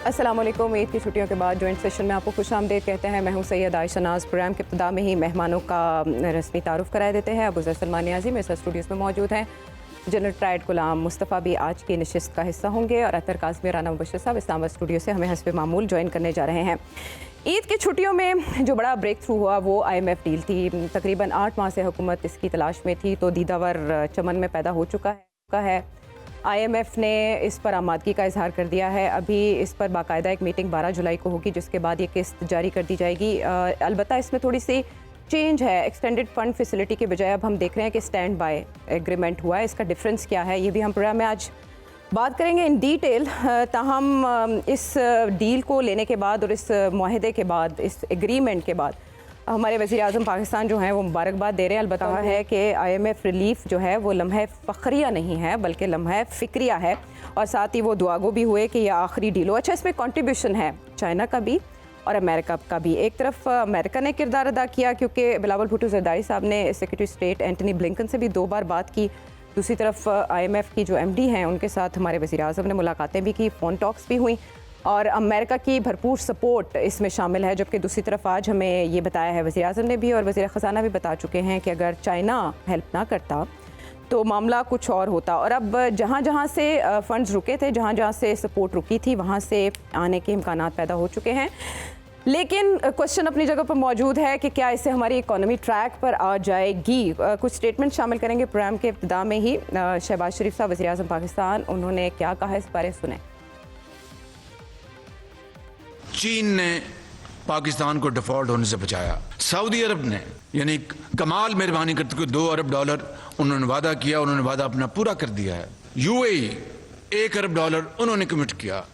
अस्सलाम वालेकुम। ईद की छुट्टियों के बाद जॉइंट सेशन में आपको खुश आमदीद कहते हैं। मैं हूं सैयद आयशा नाज। प्रोग्राम के इब्तिदा में ही मेहमानों का रस्मी तारुफ कराए देते हैं। अबू ज़र सलमान नियाज़ी मेरे साथ स्टूडियोज़ में मौजूद हैं। जनरल ट्राइड गुलाम मुस्तफ़ा भी आज की नशिस्त का हिस्सा होंगे और अतर काज़मी राना मुबशर साहब इस्लामाबाद स्टूडियो से हमें हस्ब मामूल ज्वाइन करने जा रहे हैं। ईद की छुट्टियों में जो बड़ा ब्रेक थ्रू हुआ वो IMF डील थी। तकरीबन 8 माह से हुकूमत इसकी तलाश में थी, तो दीदावर चमन में पैदा हो चुका है। IMF ने इस पर आमादगी का इजहार कर दिया है। अभी इस पर बाकायदा एक मीटिंग 12 जुलाई को होगी, जिसके बाद ये किस्त जारी कर दी जाएगी। अलबत्ता इसमें थोड़ी सी चेंज है। एक्सटेंडेड फंड फैसिलिटी के बजाय अब हम देख रहे हैं कि स्टैंड बाय एग्रीमेंट हुआ है। इसका डिफरेंस क्या है ये भी हम प्रोग्राम में आज बात करेंगे इन डिटेल। ताहम इस डील को लेने के बाद और इस माहदे के बाद, इस एग्रीमेंट के बाद हमारे वज़ीर आज़म पाकिस्तान जो हैं वो मुबारकबाद दे रहे हैं। अलबत्ता है कि IMF रिलीफ जो है वो लम्हा फ़ख्रिया नहीं है बल्कि लम्हा फ़िक्रिया है, और साथ ही वो दुआगो भी हुए कि यह आखिरी डील हो। अच्छा, इसमें कंट्रीब्यूशन है चाइना का भी और अमेरिका का भी। एक तरफ अमेरिका ने किरदार अदा किया क्योंकि बिलावल भुट्टो ज़रदारी साहब ने सेक्रेटरी स्टेट एंटनी ब्लिंकन से भी 2 बार बात की। दूसरी तरफ IMF की जो MD हैं उनके साथ हमारे वज़ीर आज़म ने मुलाकातें भी की, फ़ोन टॉक्स भी हुई और अमेरिका की भरपूर सपोर्ट इसमें शामिल है। जबकि दूसरी तरफ आज हमें ये बताया है वज़ीर आज़म ने भी और वज़ीर ख़ज़ाना भी बता चुके हैं कि अगर चाइना हेल्प ना करता तो मामला कुछ और होता। और अब जहाँ जहाँ से फ़ंड्स रुके थे, जहाँ जहाँ से सपोर्ट रुकी थी, वहाँ से आने के इम्कानात पैदा हो चुके हैं। लेकिन क्वेश्चन अपनी जगह पर मौजूद है कि क्या इससे हमारी इकोनॉमी ट्रैक पर आ जाएगी। कुछ स्टेटमेंट शामिल करेंगे प्रोग्राम के इब्तिदा में ही। शहबाज शरीफ साहब वज़ीर आज़म पाकिस्तान, उन्होंने क्या कहा इस बारे सुने। चीन ने पाकिस्तान को डिफॉल्ट होने से बचाया। सऊदी अरब ने यानी कमाल मेहरबानी करते हुए $2 अरब उन्होंने वादा किया, उन्होंने वादा अपना पूरा कर दिया है। UAE $1 अरब उन्होंने कमिट किया।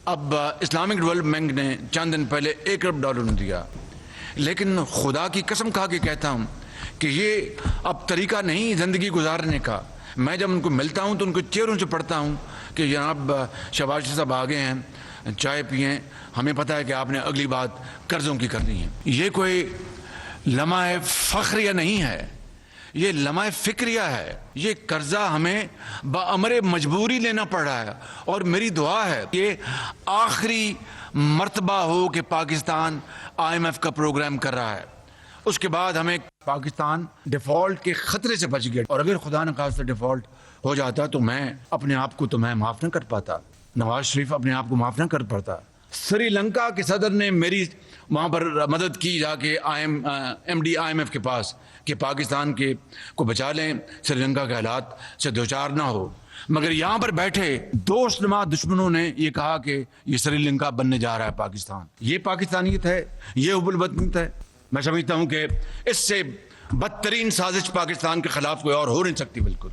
अब इस्लामिक डेवलपमेंट बैंक ने चंद दिन पहले $1 अरब दिया। लेकिन खुदा की कसम खा के कहता हूँ कि ये अब तरीका नहीं ज़िंदगी गुजारने का। मैं जब उनको मिलता हूँ तो उनको चेहरों से पढ़ता हूँ कि जनाब शहबाज साहब आ गए हैं, चाय पिएं, हमें पता है कि आपने अगली बात कर्जों की करनी है। ये कोई लम्हा फ़ख्रिया नहीं है, ये लम्हा फ़िक्रिया है। ये कर्जा हमें बअमरे मजबूरी लेना पड़ रहा है और मेरी दुआ है कि आखिरी मर्तबा हो कि पाकिस्तान IMF का प्रोग्राम कर रहा है। उसके बाद हमें पाकिस्तान डिफ़ॉल्ट के ख़तरे से बच गया, और अगर खुदा न खास्ता डिफ़ॉल्ट हो जाता तो मैं अपने आप को माफ़ न कर पाता, नवाज शरीफ अपने आप को माफ़ न कर पाता। श्रीलंका के सदर ने मेरी वहाँ पर मदद की जाके MD IMF के पास कि पाकिस्तान के को बचा लें, श्रीलंका के हालात से दो चार ना हो। मगर यहाँ पर बैठे दोस्तनुमा दुश्मनों ने ये कहा कि ये श्रीलंका बनने जा रहा है पाकिस्तान। ये पाकिस्तानियत है, ये हुब्बुल वतनियत है। मैं समझता हूँ कि इससे बदतरीन साजिश पाकिस्तान के खिलाफ कोई और हो नहीं सकती। बिल्कुल,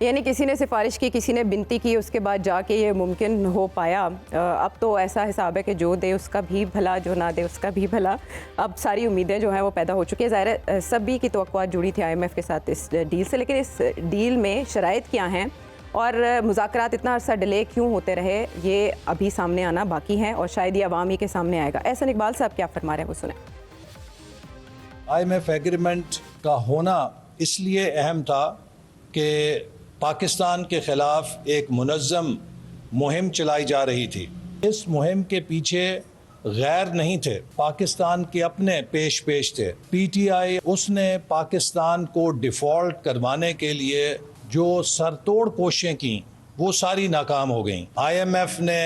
यानी किसी ने सिफारिश की, किसी ने बिनती की, उसके बाद जाके ये मुमकिन हो पाया। अब तो ऐसा हिसाब है कि जो दे उसका भी भला, जो ना दे उसका भी भला। अब सारी उम्मीदें जो हैं वो पैदा हो चुकी है। ज़ाहिर है सभी की तवक्कुआत जुड़ी थी IMF के साथ इस डील से, लेकिन इस डील में शराइत क्या हैं और मुज़ाकरात इतना अर्सा डिले क्यों होते रहे, ये अभी सामने आना बाकी है और शायद ये अवामी के सामने आएगा। एहसन इकबाल साहब क्या फरमा रहे हैं वो सुने। IMF एग्रीमेंट का होना इसलिए अहम था कि पाकिस्तान के ख़िलाफ़ एक मुनज़्ज़म मुहिम चलाई जा रही थी। इस मुहिम के पीछे गैर नहीं थे, पाकिस्तान के अपने पेश थे। PTI उसने पाकिस्तान को डिफ़ॉल्ट करवाने के लिए जो सरतोड़ कोशिशें की वो सारी नाकाम हो गईं। IMF ने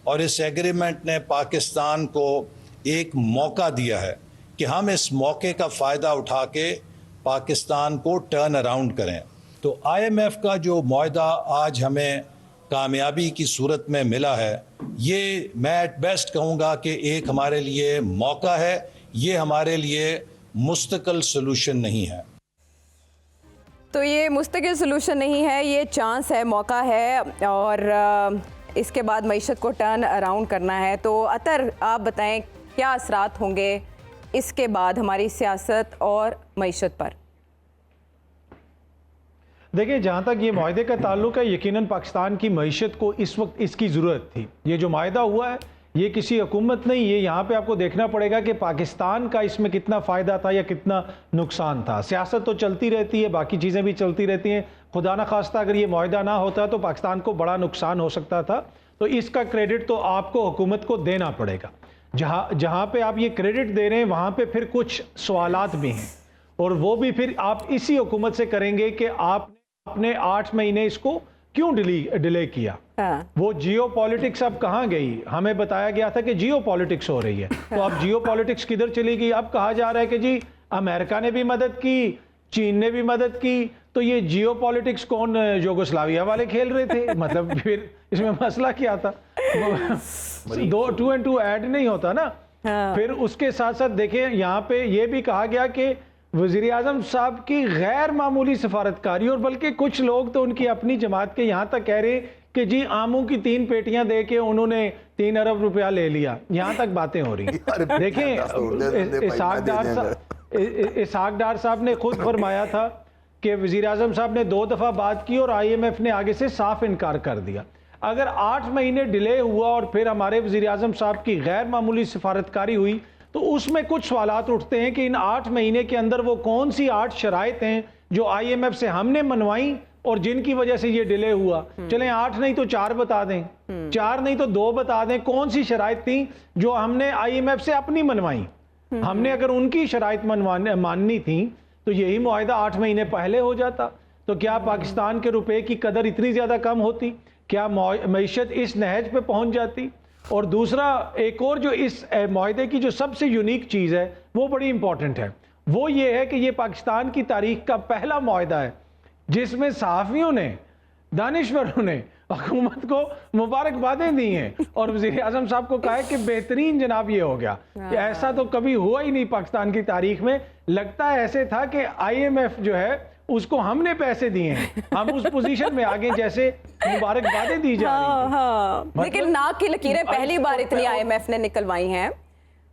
और इस एग्रीमेंट ने पाकिस्तान को एक मौका दिया है कि हम इस मौके का फ़ायदा उठा के पाकिस्तान को टर्न अराउंड करें। तो IMF का जो मुआहदा आज हमें कामयाबी की सूरत में मिला है, ये मैं एट बेस्ट कहूँगा कि एक हमारे लिए मौका है, ये हमारे लिए मुस्तकिल सलूशन नहीं है। तो ये मुस्तकिल सलूशन नहीं है, ये चांस है, मौका है, और इसके बाद मईशत को टर्न अराउंड करना है। तो अतर आप बताएं क्या असरात होंगे इसके बाद हमारी सियासत और मईशत पर। देखिए, जहाँ तक ये माहदे का ताल्लुक है, यकीनन पाकिस्तान की मईशत को इस वक्त इसकी ज़रूरत थी। ये जो माहदा हुआ है ये किसी हुकूमत नहीं, ये यहाँ पे आपको देखना पड़ेगा कि पाकिस्तान का इसमें कितना फ़ायदा था या कितना नुकसान था। सियासत तो चलती रहती है, बाकी चीज़ें भी चलती रहती हैं। खुदा न खास्ता अगर ये माहदा ना होता तो पाकिस्तान को बड़ा नुकसान हो सकता था। तो इसका क्रेडिट तो आपको हुकूमत को देना पड़ेगा। जहां पे आप ये क्रेडिट दे रहे हैं वहां पे फिर कुछ सवालात भी हैं, और वो भी फिर आप इसी हुकूमत से करेंगे कि आपने 8 महीने इसको क्यों डिले किया। हाँ। वो जियो पॉलिटिक्स अब कहाँ गई? हमें बताया गया था कि जियो पॉलिटिक्स हो रही है, तो अब जियो पॉलिटिक्स किधर चली गई? अब कहा जा रहा है कि जी अमेरिका ने भी मदद की, चीन ने भी मदद की, तो ये जियो पॉलिटिक्स कौन, यूगोस्लाविया वाले खेल रहे थे? मतलब फिर इसमें मसला क्या था? 2 and 2 ऐड नहीं होता ना। हाँ। फिर उसके साथ साथ देखिए यहाँ पे ये भी कहा गया कि वज़ीर आज़म साहब की गैर मामूली सफारतकारी, और बल्कि कुछ लोग तो उनकी अपनी जमात के यहाँ तक कह रहे हैं कि जी आमों की 3 पेटियां दे के उन्होंने 3 अरब रुपया ले लिया, यहाँ तक बातें हो रही हैं। देखें, इसहाक डार साहब ने खुद फरमाया था कि वज़ीर आज़म साहब ने 2 दफ़ा बात की और IMF ने आगे से साफ इनकार कर दिया। अगर 8 महीने डिले हुआ और फिर हमारे वज़ीर आज़म साहब की गैर मामूली सफारतकारी हुई, तो उसमें कुछ सवालात उठते हैं कि इन 8 महीने के अंदर वो कौन सी 8 शराइत हैं जो IMF से हमने मनवाई और जिनकी वजह से ये डिले हुआ। चलें 8 नहीं तो 4 बता दें, 4 नहीं तो 2 बता दें, कौन सी शराइत थी जो हमने IMF से अपनी मनवाई। हमने अगर उनकी शराइत माननी थी तो यही मुआहिदा 8 महीने पहले हो जाता। तो क्या पाकिस्तान के रुपए की कदर इतनी ज्यादा कम होती? क्या मईशत इस नहज पे पहुंच जाती? और दूसरा, एक और जो इस मुआहिदे की जो सबसे यूनिक चीज़ है वो बड़ी इंपॉर्टेंट है, वो ये है कि ये पाकिस्तान की तारीख का पहला मुआहिदा है जिसमें सहाफ़ियों ने, दानिश्वरों ने हुकूमत को मुबारकबादें दी हैं और वज़ीर आज़म साहब को कहा है कि बेहतरीन जनाब ये हो गया। ऐसा तो कभी हुआ ही नहीं पाकिस्तान की तारीख में। लगता है ऐसे था कि IMF जो है उसको हमने पैसे दिए हैं, हम उस पोजीशन में आ गए जैसे मुबारकबादें दी जा रही हैं। हाँ। लेकिन नाक की लकीरें पहली बार इतनी IMF ने निकलवाई हैं।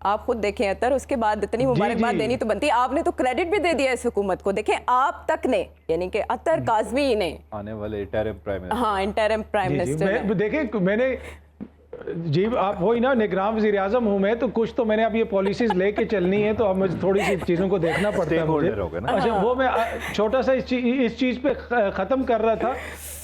आप खुद देखें अतर, उसके बाद इतनी मुबारकबाद देनी तो बनती है। आपने तो क्रेडिट भी दे दिया इस हुकूमत को। देखें आप तक ने, यानी कि अतर काज़मी ने, आने वाले इंटरिम प्राइम मिनिस्टर, हाँ इंटरिम प्राइम मिनिस्टर, देखें मैंने जी आप वही ना निगरान वज़ीर आज़म हूँ मैं, तो कुछ तो मैंने अब ये पॉलिसीज लेके चलनी है, तो अब मुझे थोड़ी सी चीज़ों को देखना पड़ता है मुझे। अच्छा, वो मैं छोटा सा इस चीज़ पे ख़त्म कर रहा था।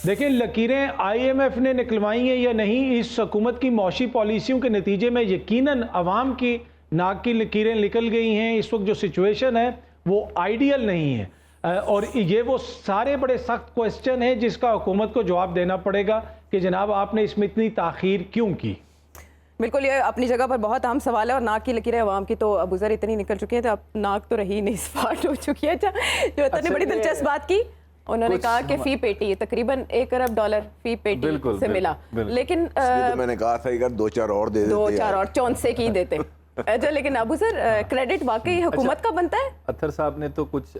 देखिए लकीरें IMF ने निकलवाई हैं या नहीं, इस हुकूमत की मौशी पॉलिसियों के नतीजे में यकीनन अवाम की नाक की लकीरें निकल गई हैं। इस वक्त जो सिचुएशन है वो आइडियल नहीं है, और ये वो सारे बड़े सख्त क्वेश्चन हैं जिसका हुकूमत को जवाब देना पड़ेगा कि जनाब आपने इसमें इतनी ताख़ीर क्यों की। बिल्कुल, ये अपनी जगह पर बहुत अहम सवाल है। और नाक की लकीरें अवाम की तो अबू ज़र इतनी निकल चुकी है, तो अब नाक तो रही नहीं, स्पाट हो चुकी है। जो अतर ने बड़ी दिलचस्प बात की, उन्होंने कहा कि फी पेटी तकरीबन $1 अरब फी पेटी से मिला। लेकिन तो मैंने कहा था अगर 2-4 और दे देते, 2-4 और 64 की देते। अच्छा, लेकिन अबू सर क्रेडिट वाकई हुकूमत का बनता है। अत्तर साहब ने तो कुछ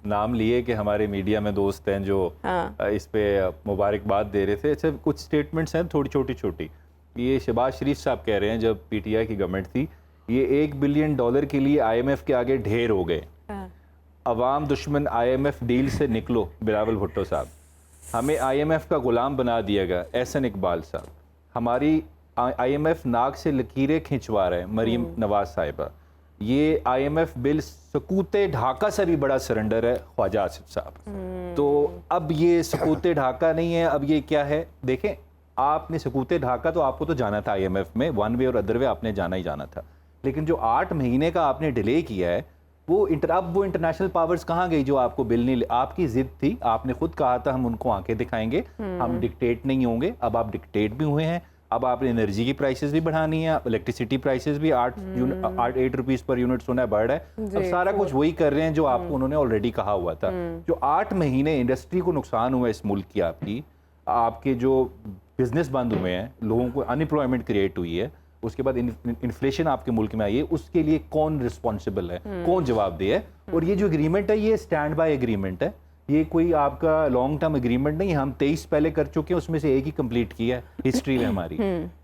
नाम लिए कि हमारे मीडिया में दोस्त हैं जो इस पे मुबारकबाद दे रहे थे। अच्छा, कुछ स्टेटमेंट्स हैं थोड़ी छोटी। ये शहबाज शरीफ साहब कह रहे हैं जब PTI की गवर्नमेंट थी, ये $1 बिलियन के लिए IMF के आगे ढेर हो गए। अवाम दुश्मन IMF डील से निकलो, बिलावल भुट्टो साहब। हमें IMF का गुलाम बना दिया गया, एहसन इकबाल साहब। हमारी IMF नाक से लकीरें खिंचवा रहे हैं, मरीम नवाज साहिबा। ये IMF बिल सकूते ढाका से भी बड़ा सरेंडर है, ख्वाजा आसिफ साहब। तो अब ये सकूते ढाका नहीं है, अब ये क्या है? देखें, आपने सकूते ढाका तो आपको तो जाना था IMF में, वन वे और अदर वे आपने जाना ही जाना था। लेकिन जो 8 महीने का आपने डिले किया है, अब वो इंटरनेशनल पावर्स कहाँ गई जो आपको बिल नहीं, आपकी जिद थी, आपने खुद कहा था हम उनको आंखें दिखाएंगे, हम डिक्टेट नहीं होंगे। अब आप डिक्टेट भी हुए हैं। अब आपने एनर्जी की प्राइसेस भी बढ़ानी है, इलेक्ट्रिसिटी प्राइसेस भी 8 रुपीस पर यूनिट सुना बढ़ है। अब सारा कुछ वही कर रहे हैं जो आपको उन्होंने ऑलरेडी कहा हुआ था। जो 8 महीने इंडस्ट्री को नुकसान हुआ इस मुल्क की, आपके जो बिजनेस बंद हुए हैं, लोगों को अनएम्प्लॉयमेंट क्रिएट हुई है, उसके बाद इन्फ्लेशन आपके मुल्क में आई है, उसके लिए कौन रिस्पॉन्सिबल है, कौन जवाबदेह है? और ये जो एग्रीमेंट है ये स्टैंड बाय एग्रीमेंट है, ये कोई आपका लॉन्ग टर्म एग्रीमेंट नहीं। हम 23 पहले कर चुके हैं, उसमें से एक ही कंप्लीट किया है हिस्ट्री में हमारी।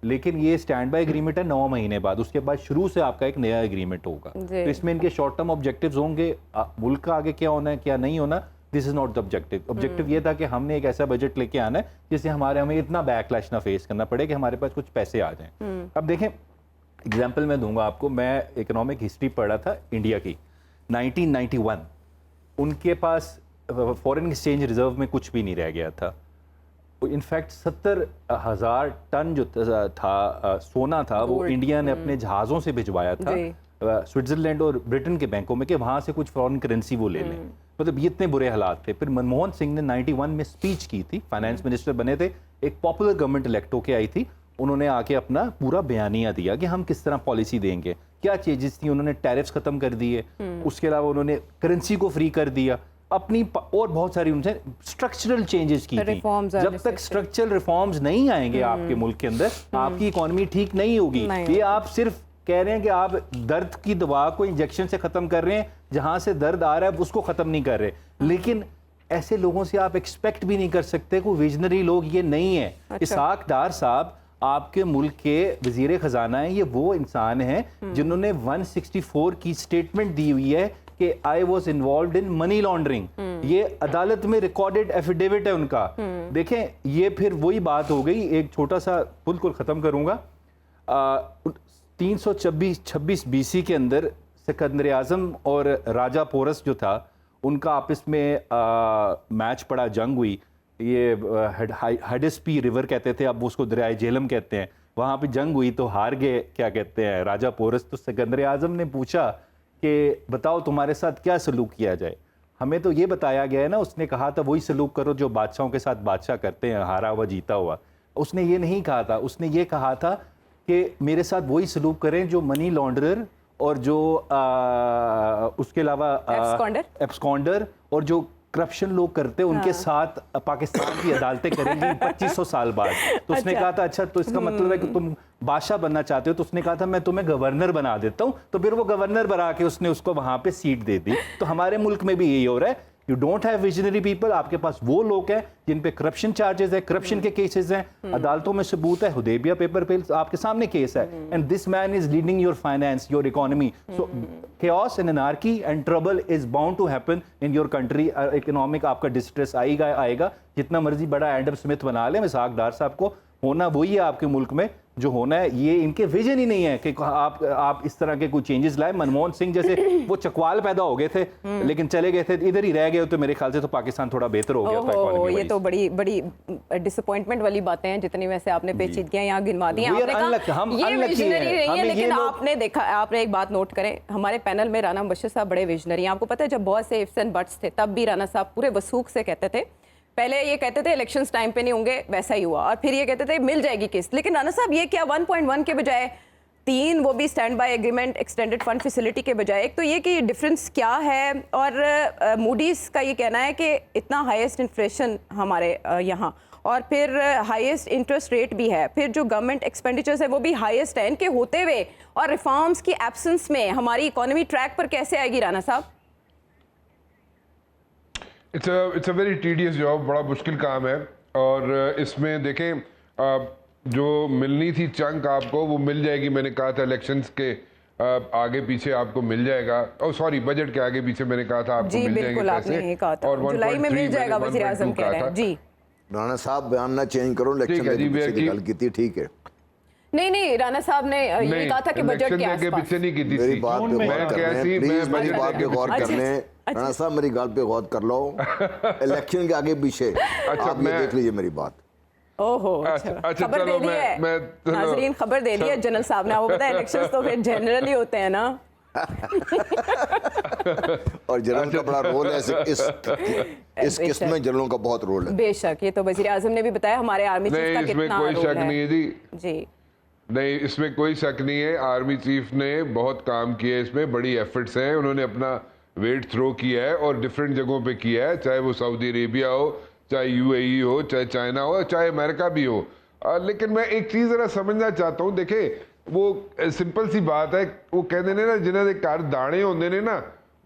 लेकिन ये स्टैंड बाय एग्रीमेंट है 9 महीने बाद, उसके बाद शुरू से आपका एक नया एग्रीमेंट होगा। तो इसमें इनके शॉर्ट टर्म ऑब्जेक्टिव्स होंगे, मुल्क का आगे क्या होना है क्या नहीं होना, this is not the objective. Objective ये था कि हमने एक ऐसा बजट लेके आना है जिससे हमें इतना बैकलैश ना फेस करना पड़े कि हमारे पास कुछ पैसे आ जाएं। अब देखें, एग्जाम्पल मैं दूंगा आपको। मैं इकोनॉमिक हिस्ट्री पढ़ा था इंडिया की 1991, उनके पास फॉरेन एक्सचेंज रिजर्व में कुछ भी नहीं रह गया था। इनफैक्ट 70,000 टन जो था सोना था वो इंडिया ने अपने जहाज़ों से भिजवाया था स्विट्जरलैंड और ब्रिटेन के बैंकों में कि वहाँ से कुछ फॉरेन करेंसी वो ले लें। मतलब ये इतने बुरे हालात थे। फिर मनमोहन सिंह ने 91 में स्पीच की थी, फाइनेंस मिनिस्टर बने थे, एक पॉपुलर गवर्नमेंट इलेक्ट होके आई थी, उन्होंने आके अपना पूरा बयानिया दिया कि हम किस तरह पॉलिसी देंगे, क्या चेंजेस थी। उन्होंने टैरिफ्स खत्म कर दिए, उसके अलावा उन्होंने करेंसी को फ्री कर दिया, अपनी और बहुत सारी उनसे स्ट्रक्चरल चेंजेस की थी। जब तक स्ट्रक्चरल रिफॉर्म्स नहीं आएंगे आपके मुल्क के अंदर, आपकी इकोनॉमी ठीक नहीं होगी। ये आप सिर्फ कह रहे हैं कि आप दर्द की दवा को इंजेक्शन से खत्म कर रहे हैं, जहां से दर्द आ रहा है उसको खत्म नहीं कर रहे। लेकिन ऐसे लोगों से आप एक्सपेक्ट भी नहीं कर सकते, कोई विजनरी लोग ये नहीं है। इसाक डार साहब आपके मुल्क के वजीर खजाना है, ये वो इंसान हैं जिन्होंने 164 की स्टेटमेंट दी हुई है कि I was involve in money laundering. ये अदालत में रिकॉर्डेड एफिडेविट है उनका। देखें, ये फिर वही बात हो गई। एक छोटा सा बिल्कुल खत्म करूंगा। 326 BC के अंदर सिकंदर आजम और राजा पोरस जो था, उनका आपस में मैच पड़ा, जंग हुई। ये हेडिस्पी रिवर कहते थे, अब उसको दरियाए झेलम कहते हैं। वहाँ पे जंग हुई तो हार गए, क्या कहते हैं, राजा पोरस। तो सिकंदर आजम ने पूछा कि बताओ तुम्हारे साथ क्या सलूक किया जाए। हमें तो ये बताया गया है ना, उसने कहा था वही सलूक करो जो बादशाहों के साथ बादशाह करते हैं, हारा हुआ जीता हुआ। उसने ये नहीं कहा था, उसने ये कहा था कि मेरे साथ वही सलूक करें जो मनी लॉन्ड्रर और जो उसके अलावा एब्सकॉन्डर और जो करप्शन लोग करते हैं, उनके साथ पाकिस्तान की अदालतें करेंगी 2500 साल बाद। तो उसने कहा था अच्छा, तो इसका मतलब है कि तुम बादशाह बनना चाहते हो। तो उसने कहा था मैं तुम्हें गवर्नर बना देता हूं। तो फिर वो गवर्नर बना के उसने उसको वहां पे सीट दे दी। तो हमारे मुल्क में भी यही हो रहा है। You don't have visionary people. आपके पास वो लोग हैं जिन पे करप्शन चार्जेस है, करप्शन के केसेस हैं, अदालतों में सबूत है, हुदैबिया पेपर पे आपके सामने केस है, and this man is leading your finance, your economy. So chaos and anarchy and trouble is bound to happen in your country. Economic आपका डिस्ट्रेस आएगा। जितना मर्जी बड़ा एडम स्मिथ बना ले, इसाक डार साहब को होना वही है आपके मुल्क में जो होना है। ये इनके विजन ही नहीं है कि आप इस तरह के कोई चेंजेस लाए। मनमोहन सिंह जैसे वो चकवाल पैदा हो गए थे लेकिन चले गए थे, इधर ही रह गए, तो मेरे ख्याल से तो पाकिस्तान थोड़ा बेहतर हो गया था। ये तो बड़ी डिसअपॉइंटमेंट वाली बातें हैं, जितनी वैसे आपने पेचीदगियां यहाँ गिनवा दी हैं। ये विजनरी नहीं है, लेकिन आपने देखा, आपने एक बात नोट करें, हमारे पैनल में राना मुबश्शिर साहब बड़े विजनरी हैं। आपको पता है जब बहुत से इफ्स एंड बट्स थे, तब भी राना साहब पूरे वसूख से कहते थे, पहले ये कहते थे इलेक्शंस टाइम पे नहीं होंगे, वैसा ही हुआ, और फिर ये कहते थे मिल जाएगी किस्त। लेकिन राना साहब ये क्या 1.1 के बजाय 3, वो भी stand by agreement, extended fund facility के बजाय। एक तो ये कि डिफरेंस क्या है, और मूडीज़ का ये कहना है कि इतना हाईएस्ट इन्फ्लेशन हमारे यहाँ, और फिर हाईएस्ट इंटरेस्ट रेट भी है, फिर जो गवर्नमेंट एक्सपेंडिचर्स है वो भी हाईएस्ट है। इनके होते हुए और रिफॉर्म्स की एब्सेंस में हमारी इकोनॉमी ट्रैक पर कैसे आएगी राना साहब? It's a very tedious job, बड़ा मुश्किल काम है। और इसमें देखें, जो मिलनी थी चंक आपको वो मिल जाएगी। मैंने कहा था इलेक्शंस के आगे पीछे आपको मिल जाएगा। ओह सॉरी, बजट के आगे पीछे मैंने कहा था आपको मिल जाएंगे पैसे, और जुलाई में मिल जाएगा, वज़ीर आज़म कह रहे हैं जी। राणा साहब बयान ना चेंज करो, इलेक्शन की गल की थी, ठीक है। नहीं, राणा साहब ने ये कहा था कि बजट के आसपास पीछे नहीं की थी। मेरी बात पे गौर करने, प्लीज मेरी बात पे गौर करने। राणा साहब मेरी बात पे गौर कर लो, इलेक्शन के आगे पीछे आप ये देख लीजिए मेरी बात। ओहो, अच्छा, खबर दे दी है नाज़रीन, खबर दे दी है जनरल साहब ने। आपको पता है इलेक्शंस तो फिर जनरली होते हैं ना। और जनरल का बड़ा रोल है इस किस्त में, जनरलों का बहुत रोल है। बेशक, ये तो वज़ीर आज़म ने भी बताया, हमारे आर्मी चीफ का कितना रोल है। कोई शक नहीं है जी, नहीं, इसमें कोई शक नहीं है। आर्मी चीफ ने बहुत काम किया है, इसमें बड़ी एफर्ट्स हैं। उन्होंने अपना वेट थ्रो किया है और डिफरेंट जगहों पे किया है, चाहे वो सऊदी अरेबिया हो, चाहे यूएई हो, चाहे चाइना हो, चाहे अमेरिका भी हो। लेकिन मैं एक चीज़ ज़रा समझना चाहता हूँ। देखे, वो सिंपल सी बात है, वो कहते ने ना जिन्हों के घर दाने होंगे ने ना,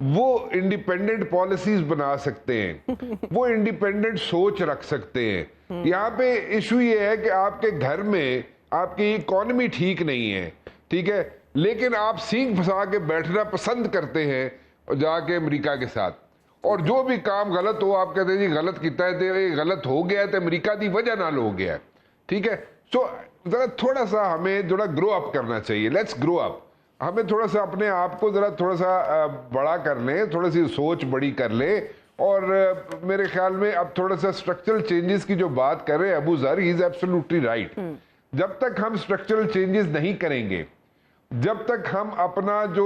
वो इंडिपेंडेंट पॉलिसीज बना सकते हैं, वो इंडिपेंडेंट सोच रख सकते हैं। यहाँ पे इशू ये है कि आपके घर में आपकी इकोनॉमी ठीक नहीं है, ठीक है, लेकिन आप सींग फंसा के बैठना पसंद करते हैं जाके अमेरिका के साथ, और जो भी काम गलत हो आप कहते हैं जी गलत किया है, तो ये गलत हो गया है तो अमेरिका की वजह नाल हो गया है, ठीक है। सो जरा थोड़ा सा हमें थोड़ा ग्रो अप करना चाहिए, लेट्स ग्रो अप। हमें थोड़ा सा अपने आप को जरा थोड़ा सा बड़ा कर लें, थोड़ी सी सोच बड़ी कर ले, और मेरे ख्याल में अब थोड़ा सा स्ट्रक्चरल चेंजेस की जो बात कर रहे हैं अबू ज़र, ही इज एब्सोल्युटली राइट। जब तक हम स्ट्रक्चरल चेंजेस नहीं करेंगे, जब तक हम अपना जो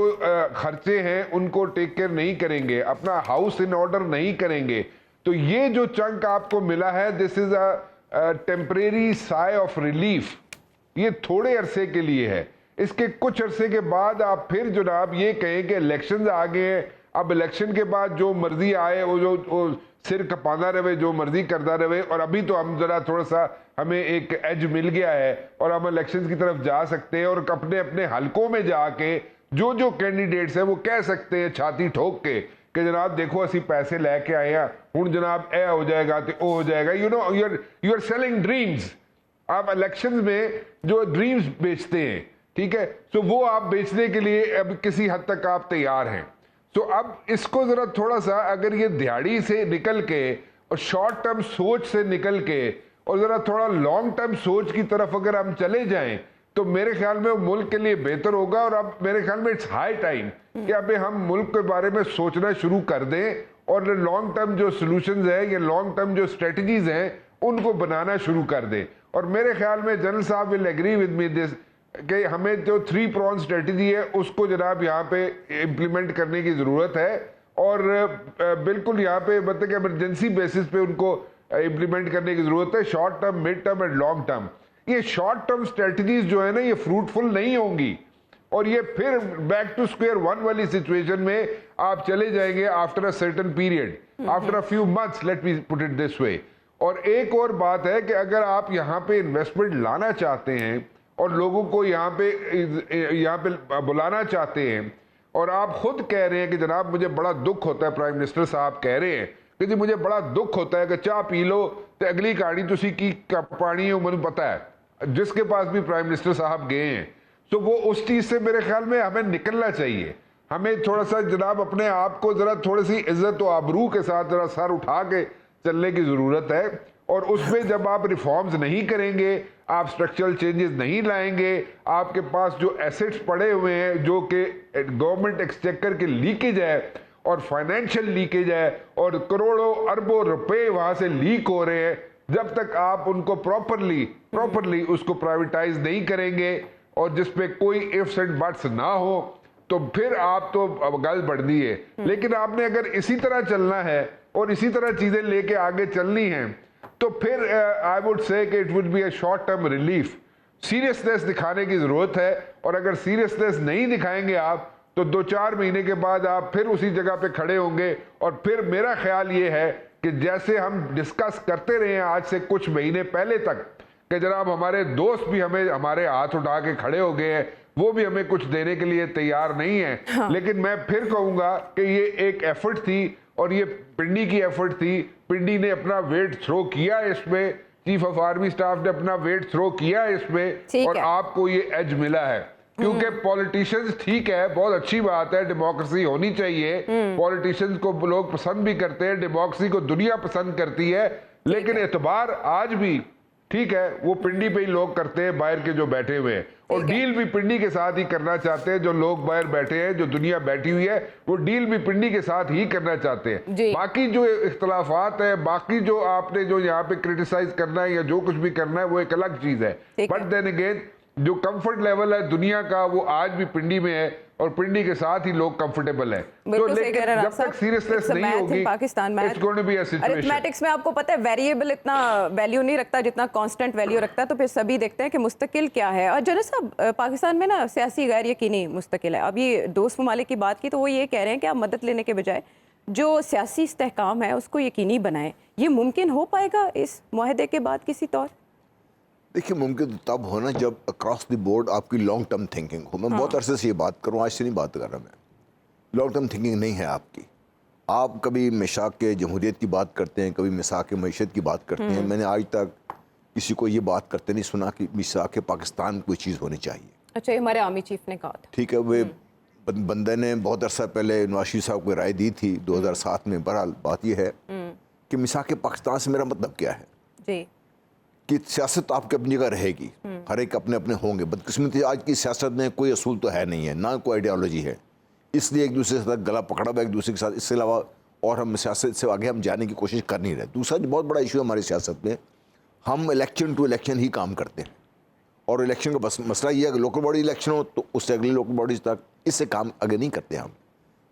खर्चे हैं उनको टेक केयर नहीं करेंगे, अपना हाउस इन ऑर्डर नहीं करेंगे, तो ये जो चंक आपको मिला है, this is a temporary sigh of relief, ये थोड़े अरसे के लिए है। इसके कुछ अरसे के बाद आप फिर जनाब ये कहें कि इलेक्शंस आ गए हैं, अब इलेक्शन के बाद जो मर्जी आए वो सिर कपाना रहे, जो मर्जी करता रहे, और अभी तो हम जरा थोड़ा सा हमें एक एज मिल गया है और हम इलेक्शंस की तरफ जा सकते हैं और अपने अपने हलकों में जाके जो जो कैंडिडेट्स हैं वो कह सकते हैं छाती ठोक के कि जनाब देखो असी पैसे लेके आए हैं, हुण जनाब ए हो जाएगा तो ओ हो जाएगा। You know you are selling dreams. आप इलेक्शंस में जो ड्रीम्स बेचते हैं, ठीक है, तो वो आप बेचने के लिए अब किसी हद तक आप तैयार हैं। तो अब इसको जरा थोड़ा सा अगर ये दिहाड़ी से निकल के और शॉर्ट टर्म सोच से निकल के और जरा थोड़ा लॉन्ग टर्म सोच की तरफ अगर हम चले जाएं तो मेरे ख्याल में वो मुल्क के लिए बेहतर होगा। और अब मेरे ख्याल में इट्स हाई टाइम कि अभी हम मुल्क के बारे में सोचना शुरू कर दें और लॉन्ग टर्म जो सोल्यूशंस है या लॉन्ग टर्म जो स्ट्रेटजीज हैं उनको बनाना शुरू कर दें। और मेरे ख्याल में जनरल साहब will agree with me this कि हमें जो 3 pronged स्ट्रेटजी है उसको जनाब यहाँ पे इम्प्लीमेंट करने की ज़रूरत है और बिल्कुल यहाँ पे मतलब कि इमरजेंसी बेसिस पे उनको इम्प्लीमेंट करने की ज़रूरत है, short term, mid term and long term. ये शॉर्ट टर्म स्ट्रेटजीज जो है ना ये फ्रूटफुल नहीं होंगी और ये फिर बैक टू स्क्वायर वन वाली सिचुएशन में आप चले जाएंगे after a certain period, after a few months, let me put it this way. और एक और बात है कि अगर आप यहाँ पे इन्वेस्टमेंट लाना चाहते हैं और लोगों को यहाँ पे बुलाना चाहते हैं और आप खुद कह रहे हैं कि जनाब मुझे बड़ा दुख होता है, प्राइम मिनिस्टर साहब कह रहे हैं कि जी मुझे बड़ा दुख होता है कि चाह पी लो तो अगली कहानी तुसी की पानी है मुझे पता है। जिसके पास भी प्राइम मिनिस्टर साहब गए हैं तो वो उस चीज़ से मेरे ख्याल में हमें निकलना चाहिए। हमें थोड़ा सा जनाब अपने आप को जरा थोड़ी सी इज्जत और आबरू के साथ जरा सर उठा के चलने की ज़रूरत है। और उसमें जब आप रिफॉर्म्स नहीं करेंगे, आप स्ट्रक्चरल चेंजेस नहीं लाएंगे, आपके पास जो एसेट्स पड़े हुए हैं जो कि गवर्नमेंट एक्सचेकर के लीकेज है और फाइनेंशियल लीकेज है और करोड़ों अरबों रुपए वहां से लीक हो रहे हैं, जब तक आप उनको प्रॉपरली उसको प्राइवेटाइज नहीं करेंगे और जिसपे कोई इफ्स एंड बट्स ना हो तो फिर आप तो गल बढ़नी है। लेकिन आपने अगर इसी तरह चलना है और इसी तरह चीजें लेके आगे चलनी हैं तो फिर आई वुड से कि it would be a short term relief. Seriousness दिखाने की जरूरत है और अगर सीरियसनेस नहीं दिखाएंगे आप तो 2-4 महीने के बाद आप फिर उसी जगह पे खड़े होंगे। और फिर मेरा ख्याल ये है कि जैसे हम डिस्कस करते रहे हैं आज से कुछ महीने पहले तक कि जनाब हमारे दोस्त भी हमें हमारे हाथ उठा के खड़े हो गए हैं, वो भी हमें कुछ देने के लिए तैयार नहीं है। हाँ। लेकिन मैं फिर कहूंगा कि ये एक एफर्ट थी और ये पिंडी की एफर्ट थी। पिंडी ने अपना वेट थ्रो किया इसमें, चीफ ऑफ आर्मी स्टाफ ने अपना वेट थ्रो किया इसमें और आपको ये एज मिला है। क्योंकि पॉलिटिशियंस ठीक है, बहुत अच्छी बात है, डेमोक्रेसी होनी चाहिए, पॉलिटिशियंस को लोग पसंद भी करते हैं, डेमोक्रेसी को दुनिया पसंद करती है, लेकिन एतबार आज भी ठीक है वो पिंडी पे ही लोग करते हैं बाहर के जो बैठे हुए हैं। और डील भी पिंडी के साथ ही करना चाहते हैं, जो लोग बाहर बैठे हैं, जो दुनिया बैठी हुई है वो डील भी पिंडी के साथ ही करना चाहते हैं। बाकी जो इख्तलाफात है, बाकी जो आपने जो यहाँ पे क्रिटिसाइज करना है या जो कुछ भी करना है वो एक अलग चीज है। बट देन अगेन जो कंफर्ट लेवल है दुनिया का वो आज भी पिंडी में है और पिंडी के साथ ही लोग कंफर्टेबल है। तो लेकिन जब तक सीरियसनेस नहीं होगी पाकिस्तान में अरिथमेटिक्स में आपको पता है वेरिएबल इतना वैल्यू नहीं रखता जितना कांस्टेंट वैल्यू रखता है, तो फिर सभी देखते हैं कि मुस्तकिल क्या है। और जनरल साहब पाकिस्तान में ना सियासी गैर यकीनी मुस्तकिल है। अब ये दोस्त ममालिक की बात की तो वो ये कह रहे हैं कि आप मदद लेने के बजाय जो सियासी इस्तेहकाम है उसको यकीनी बनाएं। ये मुमकिन हो पाएगा इस मुआहदे के बाद किसी तौर? देखिए मुमकिन तो तब होना जब अक्रॉस द बोर्ड आपकी लॉन्ग टर्म थिंकिंग हो। मैं बहुत अरसे से ये बात करूँ, आज से नहीं बात कर रहा मैं। लॉन्ग टर्म थिंकिंग नहीं है आपकी। आप कभी मिसाक के जमहूरियत की बात करते हैं, कभी मिसाक के मईशत की बात करते हैं। मैंने आज तक किसी को ये बात करते नहीं सुना कि मिसाक के पाकिस्तान कोई चीज़ होनी चाहिए। अच्छा, ये हमारे आर्मी चीफ ने कहा था। ठीक है, वे बंदे ने बहुत अरसा पहले नवाज शरीफ साहब को राय दी थी 2007 में। बहरहाल बात यह है कि मिसाक के पाकिस्तान से मेरा मतलब क्या है जी कि सियासत आपकी अपनी जगह रहेगी, हर एक अपने अपने होंगे। बदकिस्मती आज की सियासत में कोई असूल तो है नहीं है, ना कोई आइडियोलॉजी है, इसलिए एक दूसरे के साथ गला पकड़ा हुआ एक दूसरे के साथ। इसके अलावा और हम सियासत से आगे हम जाने की कोशिश कर नहीं रहे। दूसरा जो बहुत बड़ा इशू है हमारी सियासत में, हम इलेक्शन टू इलेक्शन ही काम करते हैं, और इलेक्शन का बस मसला ये है कि लोकल बॉडी इलेक्शन हो तो उससे अगली लोकल बॉडीज तक, इससे काम आगे नहीं करते हम।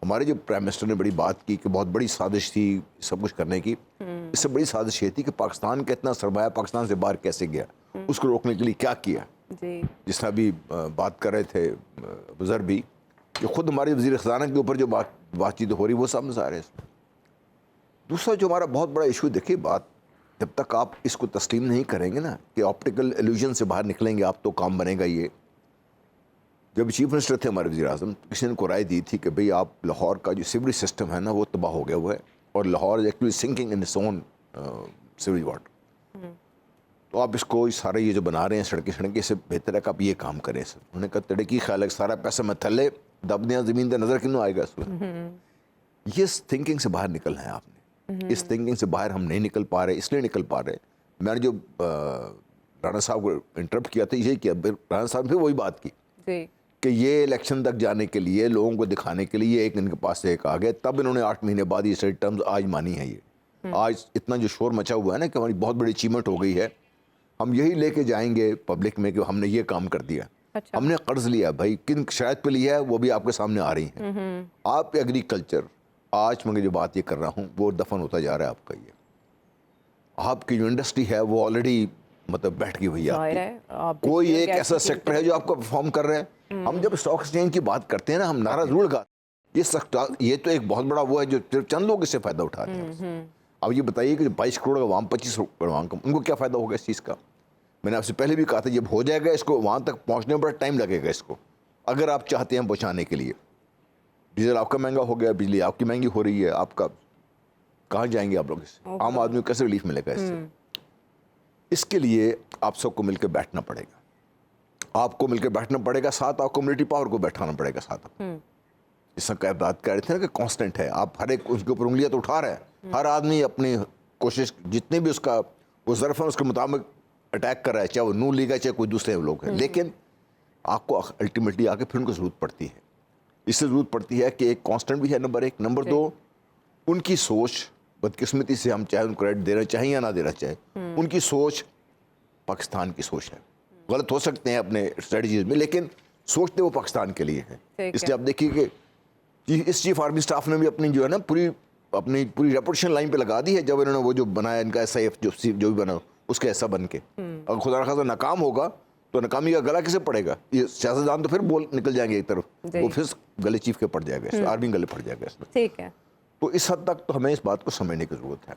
हमारे जो प्राइम मिनिस्टर ने बड़ी बात की कि बहुत बड़ी साजिश थी सब कुछ करने की, इससे बड़ी साजिश ये थी कि पाकिस्तान का इतना सरमाया पाकिस्तान से बाहर कैसे गया, उसको रोकने के लिए क्या किया। जिस तरह अभी बात कर रहे थे बुजुर्ग भी, कि खुद हमारे वज़ीर ख़ज़ाना के ऊपर जो बातचीत हो रही वो सामने से आ रहे हैं। दूसरा जो हमारा बहुत बड़ा इशू, देखिए बात जब तक आप इसको तस्लीम नहीं करेंगे ना कि ऑप्टिकल इल्यूजन से बाहर निकलेंगे आप, तो काम बनेगा ये। जब चीफ मिनिस्टर थे हमारे वज़ीर आज़म, किसी ने को राय दी थी कि भाई आप लाहौर का जो सीवरेज सिस्टम है ना वो तबाह हो गया हुआ है, और Lahore is actually sinking in its own sewerage water, तो आप इसको सारे ये जो बना रहे हैं सड़कें, इससे बेहतर है कि आप ये काम करें सर। उन्होंने कहा तेरे की ख्याल है सारा पैसा मैं थले दब दिया ज़मीन पर, नज़र क्यों आएगा इसमें। ये थिंकिंग से बाहर निकलना है आपने। इस थिंकिंग से बाहर हम नहीं निकल पा रहे, इसलिए निकल पा रहे। मैंने जो राणा साहब को इंटरप्ट किया था, यही किया, राणा साहब ने फिर वही बात की कि ये इलेक्शन तक जाने के लिए, लोगों को दिखाने के लिए एक इनके पास से एक आ गया, तब इन्होंने 8 महीने बाद ये सारी टर्म्स आज मानी है। ये आज इतना जो शोर मचा हुआ है ना कि हमारी बहुत बड़ी अचीवमेंट हो गई है, हम यही लेके जाएंगे पब्लिक में कि हमने ये काम कर दिया। अच्छा। हमने कर्ज लिया, भाई किन शराइत पे लिया है वो भी आपके सामने आ रही है। आप एग्रीकल्चर, आज मैं जो बात ये कर रहा हूँ वो दफन होता जा रहा है आपका। ये आपकी जो इंडस्ट्री है वो ऑलरेडी मतलब बैठ गई हुई है। कोई एक ऐसा सेक्टर है जो आपको परफॉर्म कर रहे हैं। हम जब स्टॉक एक्सचेंज की बात करते हैं ना, हम नारा जरूर गाते, ये तो एक बहुत बड़ा वो है जो सिर्फ चंद लोग इससे फायदा उठा रहे हैं। अब ये बताइए कि 22 करोड़ का वाम, 25 करोड़ वाम का, उनको क्या फायदा होगा इस चीज़ का। मैंने आपसे पहले भी कहा था, जब हो जाएगा इसको वहाँ तक पहुँचने में बड़ा टाइम लगेगा इसको, अगर आप चाहते हैं पहुँचाने के लिए। डीजल आपका महंगा हो गया, बिजली आपकी महंगी हो रही है, आपका कहाँ जाएंगे आप लोग इससे? आम आदमी को कैसे रिलीफ मिलेगा इससे? इसके लिए आप सबको मिलकर बैठना पड़ेगा, आपको मिलकर बैठना पड़ेगा, साथ आप कम्युनिटी पावर को बैठाना पड़ेगा साथ। जिस तरह बात कर रहे थे ना कि कांस्टेंट है, आप हर एक उसके ऊपर उंगलियां तो उठा रहे हैं, हर आदमी अपनी कोशिश जितने भी उसका वो ज़र्फ है उसके मुताबिक अटैक कर रहा है, चाहे वो नून लीग है चाहे कोई दूसरे लोग हैं। लेकिन आपको अल्टीमेटली आके फिर उनको ज़रूरत पड़ती है, इससे ज़रूरत पड़ती है कि एक कांस्टेंट भी है नंबर 1, नंबर 2 उनकी सोच। बदकिस्मती से हम चाहे उनको क्रेडिट देना चाहिए या ना देना चाहिए, उनकी सोच पाकिस्तान की सोच है। गलत हो सकते हैं अपने स्ट्रेटजीज में, लेकिन सोचते वो पाकिस्तान के लिए है। इसलिए आप देखिए कि इस चीफ आर्मी स्टाफ ने भी अपनी जो है ना अपनी पूरी रेपुटेशन लाइन पे लगा दी है। जब इन्होंने वो जो बनाया इनका SIF जो भी बना उसका ऐसा बन के, अगर खुदा रखा नाकाम होगा तो नाकामी का गला किसे पड़ेगा? ये सियासतदान तो फिर बोल निकल जाएंगे एक तरफ, वो फिर गले चीफ के पड़ जाएगा, आर्मी गले पड़ जाएगा इसमें। ठीक है, तो इस हद तक तो हमें इस बात को समझने की जरूरत है।